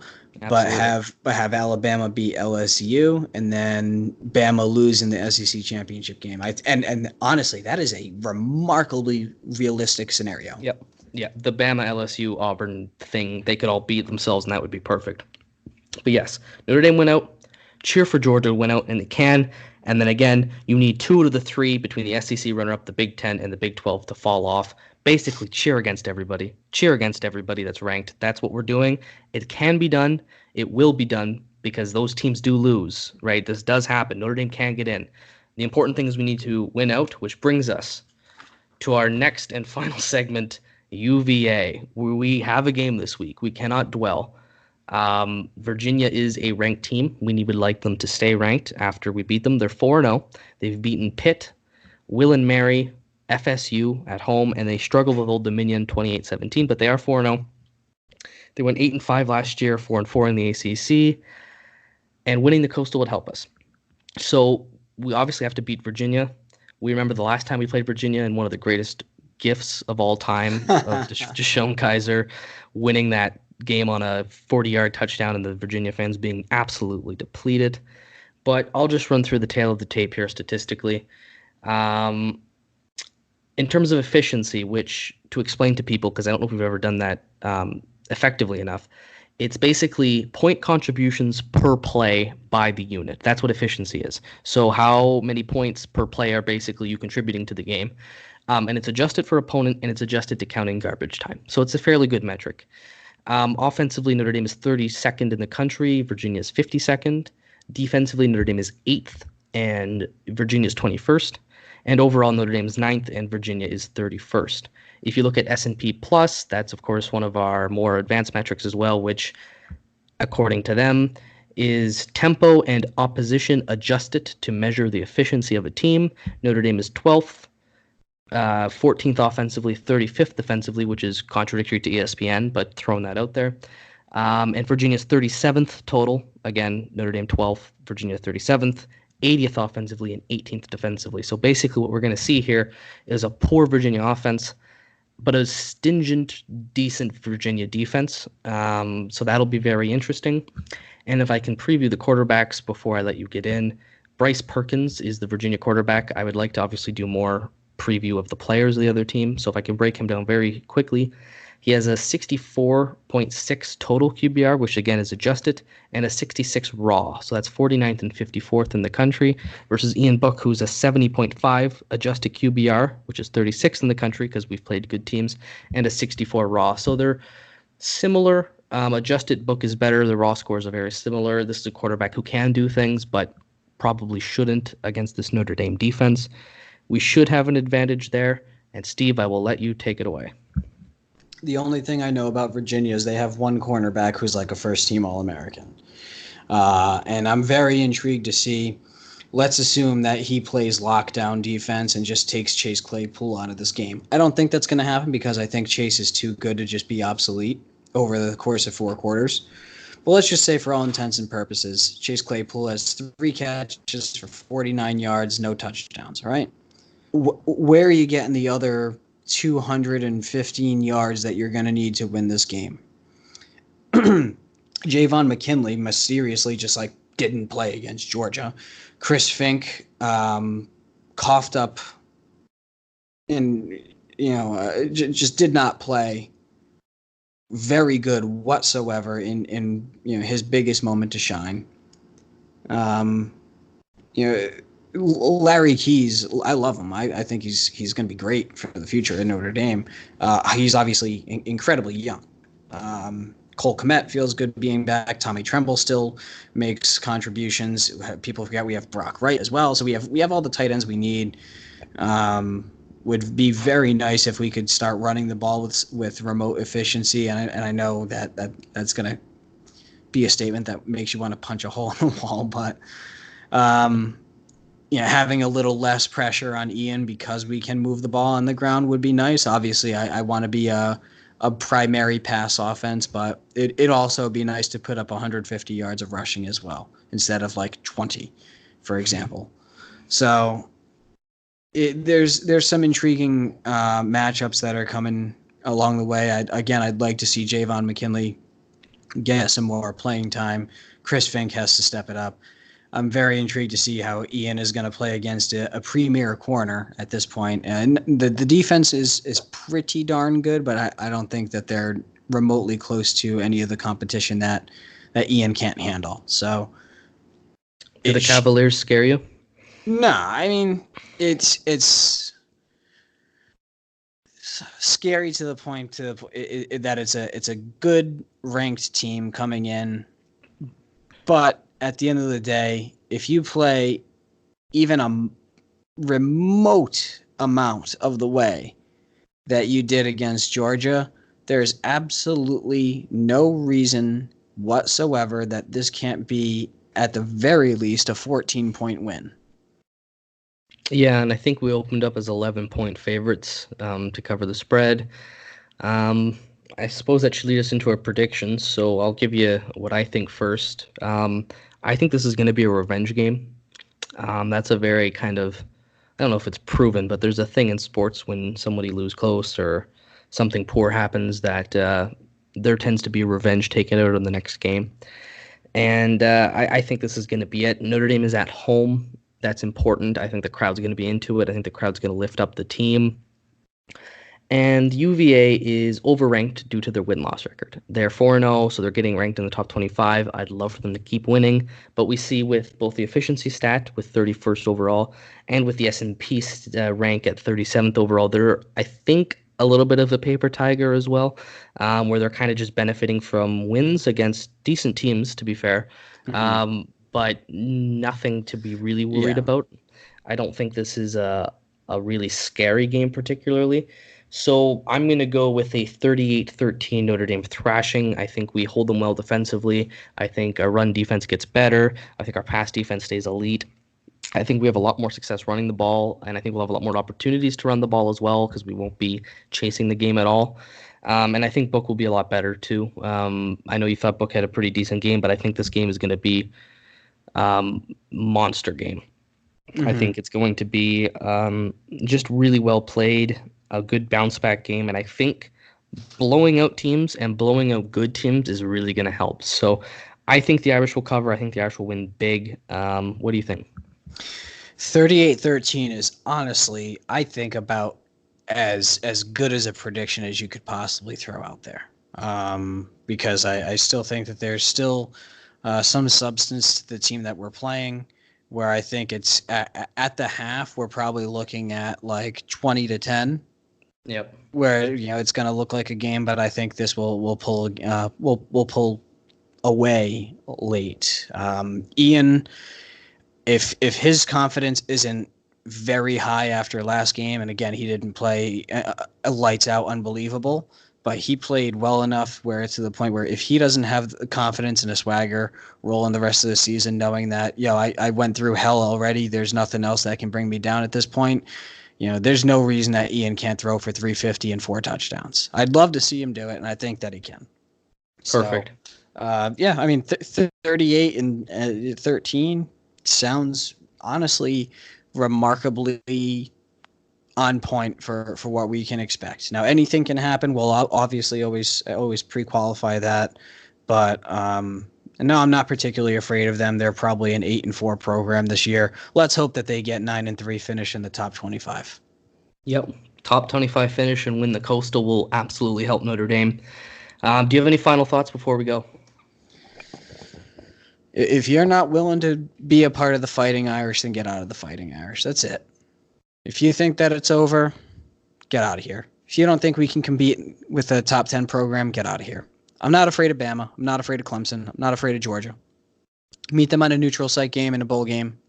but have Alabama beat LSU, and then Bama lose in the SEC championship game. And honestly, that is a remarkably realistic scenario. Yep. Yeah, the Bama, LSU, Auburn thing, they could all beat themselves, and that would be perfect. But yes, Notre Dame went out. Cheer for Georgia to win out, and they can. And then again, you need 2 out of the 3 between the SEC runner-up, the Big Ten, and the Big 12 to fall off. Basically, cheer against everybody. Cheer against everybody that's ranked. That's what we're doing. It can be done. It will be done because those teams do lose, right? This does happen. Notre Dame can get in. The important thing is we need to win out, which brings us to our next and final segment, UVA, where we have a game this week. We cannot dwell. Virginia is a ranked team. We would like them to stay ranked after we beat them. They're 4-0. They've beaten Pitt, Will and Mary, FSU at home, and they struggled with Old Dominion 28-17, but they are 4-0. They went 8-5 last year, 4-4 in the ACC, and winning the Coastal would help us. So we obviously have to beat Virginia. We remember the last time we played Virginia and one of the greatest gifts of all time of Deshaun Kaiser winning that game on a 40-yard touchdown and the Virginia fans being absolutely depleted. But I'll just run through the tail of the tape here statistically. In terms of efficiency, which to explain to people, because I don't know if we've ever done that effectively enough, it's basically point contributions per play by the unit. That's what efficiency is. So how many points per play are basically you contributing to the game. And it's adjusted for opponent, and it's adjusted to counting garbage time. So it's a fairly good metric. Offensively, Notre Dame is 32nd in the country. Virginia is 52nd. Defensively, Notre Dame is 8th, and Virginia is 21st. And overall, Notre Dame is 9th, and Virginia is 31st. If you look at S&P Plus, that's, of course, one of our more advanced metrics as well, which, according to them, is tempo and opposition adjusted to measure the efficiency of a team. Notre Dame is 12th, 14th offensively, 35th defensively, which is contradictory to ESPN, but throwing that out there. And Virginia's 37th total. Again, Notre Dame 12th, Virginia 37th. 80th offensively and 18th defensively. So basically what we're going to see here is a poor Virginia offense, but a stingent, decent Virginia defense. So that'll be very interesting. And if I can preview the quarterbacks before I let you get in, Bryce Perkins is the Virginia quarterback. I would like to obviously do more preview of the players of the other team. So if I can break him down very quickly, he has a 64.6 total QBR, which again is adjusted, and a 66 raw. So that's 49th and 54th in the country, versus Ian Book, who's a 70.5 adjusted QBR, which is 36th in the country because we've played good teams, and a 64 raw. So they're similar. Adjusted Book is better. The raw scores are very similar. This is a quarterback who can do things, but probably shouldn't against this Notre Dame defense. We should have an advantage there. And Steve, I will let you take it away. The only thing I know about Virginia is they have one cornerback who's like a first-team All-American. And I'm very intrigued to see, let's assume that he plays lockdown defense and just takes Chase Claypool out of this game. I don't think that's going to happen because I think Chase is too good to just be obsolete over the course of 4 quarters. But let's just say for all intents and purposes, Chase Claypool has 3 catches for 49 yards, no touchdowns, all right? Where are you getting the other 215 yards that you're going to need to win this game? Javon McKinley mysteriously just didn't play against Georgia. Chris Fink coughed up, and just did not play very good whatsoever in his biggest moment to shine. Larry Keys, I love him. I think he's going to be great for the future in Notre Dame. He's obviously incredibly young. Cole Kmet feels good being back. Tommy Tremble still makes contributions. People forget we have Brock Wright as well. So we have all the tight ends we need. Would be very nice if we could start running the ball with remote efficiency. And I know that's going to be a statement that makes you want to punch a hole in the wall. But, having a little less pressure on Ian because we can move the ball on the ground would be nice. Obviously, I want to be a primary pass offense, but it'd also be nice to put up 150 yards of rushing as well instead of like 20, for example. So there's some intriguing matchups that are coming along the way. I'd like to see Javon McKinley get some more playing time. Chris Fink has to step it up. I'm very intrigued to see how Ian is going to play against a premier corner at this point. And the defense is pretty darn good, but I don't think that they're remotely close to any of the competition that Ian can't handle. So, do the Cavaliers scare you? Nah, I mean it's scary to the point that it's a good ranked team coming in, but at the end of the day, if you play even a remote amount of the way that you did against Georgia, there's absolutely no reason whatsoever that this can't be, at the very least, a 14-point win. Yeah, and I think we opened up as 11-point favorites to cover the spread. I suppose that should lead us into our predictions, so I'll give you what I think first. I think this is going to be a revenge game. That's a very kind of, I don't know if it's proven, but there's a thing in sports when somebody loses close or something poor happens that there tends to be revenge taken out in the next game. And I think this is going to be it. Notre Dame is at home. That's important. I think the crowd's going to be into it. I think the crowd's going to lift up the team. And UVA is overranked due to their win-loss record. They're 4-0, so they're getting ranked in the top 25. I'd love for them to keep winning. But we see with both the efficiency stat with 31st overall and with the S&P rank at 37th overall, they're, I think, a little bit of a paper tiger as well, where they're kind of just benefiting from wins against decent teams, to be fair. Mm-hmm. But nothing to be really worried about. I don't think this is a really scary game particularly. So I'm going to go with a 38-13 Notre Dame thrashing. I think we hold them well defensively. I think our run defense gets better. I think our pass defense stays elite. I think we have a lot more success running the ball, and I think we'll have a lot more opportunities to run the ball as well because we won't be chasing the game at all. And I think Book will be a lot better too. I know you thought Book had a pretty decent game, but I think this game is going to be monster game. Mm-hmm. I think it's going to be just really well played, a good bounce back game, and I think blowing out teams and blowing out good teams is really going to help. So I think the Irish will cover. I think the Irish will win big. What do you think? 38-13 is honestly, I think, about as good as a prediction as you could possibly throw out there. Because I still think that there's still some substance to the team that we're playing, where I think it's at the half, we're probably looking at like 20-10. Yep. Where it's going to look like a game, but I think this will pull we'll pull away late. Ian, if his confidence isn't very high after last game, and again he didn't play lights out unbelievable, but he played well enough where it's to the point where if he doesn't have the confidence and a swagger rolling the rest of the season, knowing that I went through hell already, there's nothing else that can bring me down at this point. There's no reason that Ian can't throw for 350 and 4 touchdowns. I'd love to see him do it, and I think that he can. Perfect. So, I mean, 38 and 13 sounds honestly remarkably on point for what we can expect. Now, anything can happen. We'll obviously always pre-qualify that, but no, I'm not particularly afraid of them. They're probably an 8-4 program this year. Let's hope that they get 9-3 finish in the top 25. Yep. Top 25 finish and win the Coastal will absolutely help Notre Dame. Do you have any final thoughts before we go? If you're not willing to be a part of the Fighting Irish, then get out of the Fighting Irish. That's it. If you think that it's over, get out of here. If you don't think we can compete with a top 10 program, get out of here. I'm not afraid of Bama. I'm not afraid of Clemson. I'm not afraid of Georgia. Meet them on a neutral site game and a bowl game.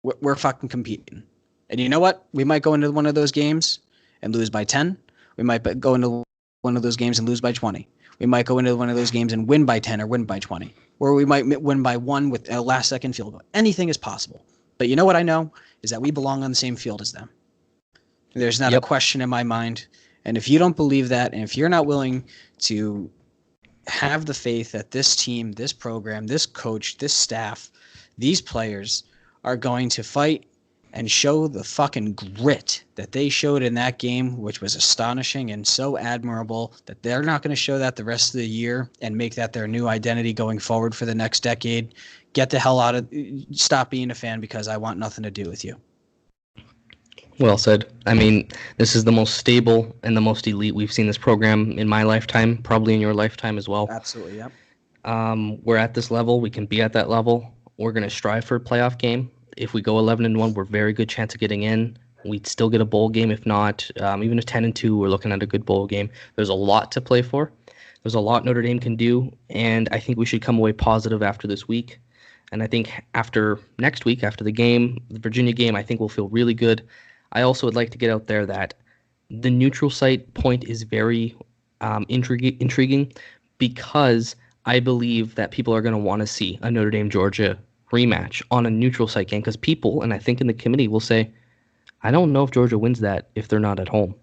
We're fucking competing. And you know what? We might go into one of those games and lose by 10. We might go into one of those games and lose by 20. We might go into one of those games and win by 10 or win by 20. Or we might win by 1 with a last-second field goal. Anything is possible. But you know what I know is that we belong on the same field as them. There's not a question in my mind. And if you don't believe that, and if you're not willing to have the faith that this team, this program, this coach, this staff, these players are going to fight and show the fucking grit that they showed in that game, which was astonishing and so admirable, that they're not going to show that the rest of the year and make that their new identity going forward for the next decade, get the hell out of, stop being a fan because I want nothing to do with you. Well said. I mean, this is the most stable and the most elite we've seen this program in my lifetime, probably in your lifetime as well. Absolutely, yep. We're at this level. We can be at that level. We're going to strive for a playoff game. If we go 11-1, we're very good chance of getting in. We'd still get a bowl game. If not, even a 10-2, we're looking at a good bowl game. There's a lot to play for. There's a lot Notre Dame can do, and I think we should come away positive after this week. And I think after next week, after the game, the Virginia game, I think we'll feel really good. I also would like to get out there that the neutral site point is very intriguing because I believe that people are going to want to see a Notre Dame-Georgia rematch on a neutral site game because people, and I think in the committee, will say, I don't know if Georgia wins that if they're not at home.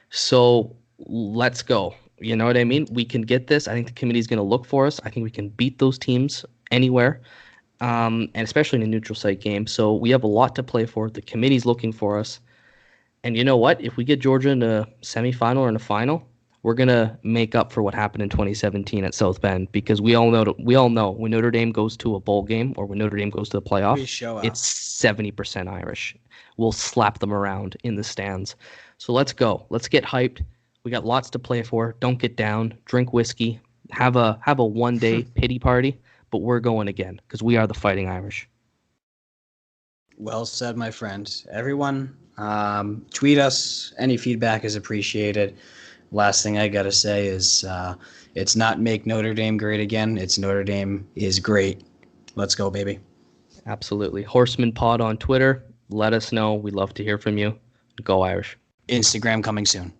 So let's go. You know what I mean? We can get this. I think the committee is going to look for us. I think we can beat those teams anywhere, and especially in a neutral site game. So we have a lot to play for. The committee's looking for us. And you know what? If we get Georgia in a semifinal or in a final, we're going to make up for what happened in 2017 at South Bend because we all know when Notre Dame goes to a bowl game or when Notre Dame goes to the playoff, it's 70% Irish. We'll slap them around in the stands. So let's go. Let's get hyped. We got lots to play for. Don't get down. Drink whiskey. Have a one-day pity party, but we're going again because we are the Fighting Irish. Well said, my friend. Everyone, tweet us. Any feedback is appreciated. Last thing I got to say is it's not make Notre Dame great again. It's Notre Dame is great. Let's go, baby. Absolutely. Horsemen Pod on Twitter. Let us know. We'd love to hear from you. Go Irish. Instagram coming soon.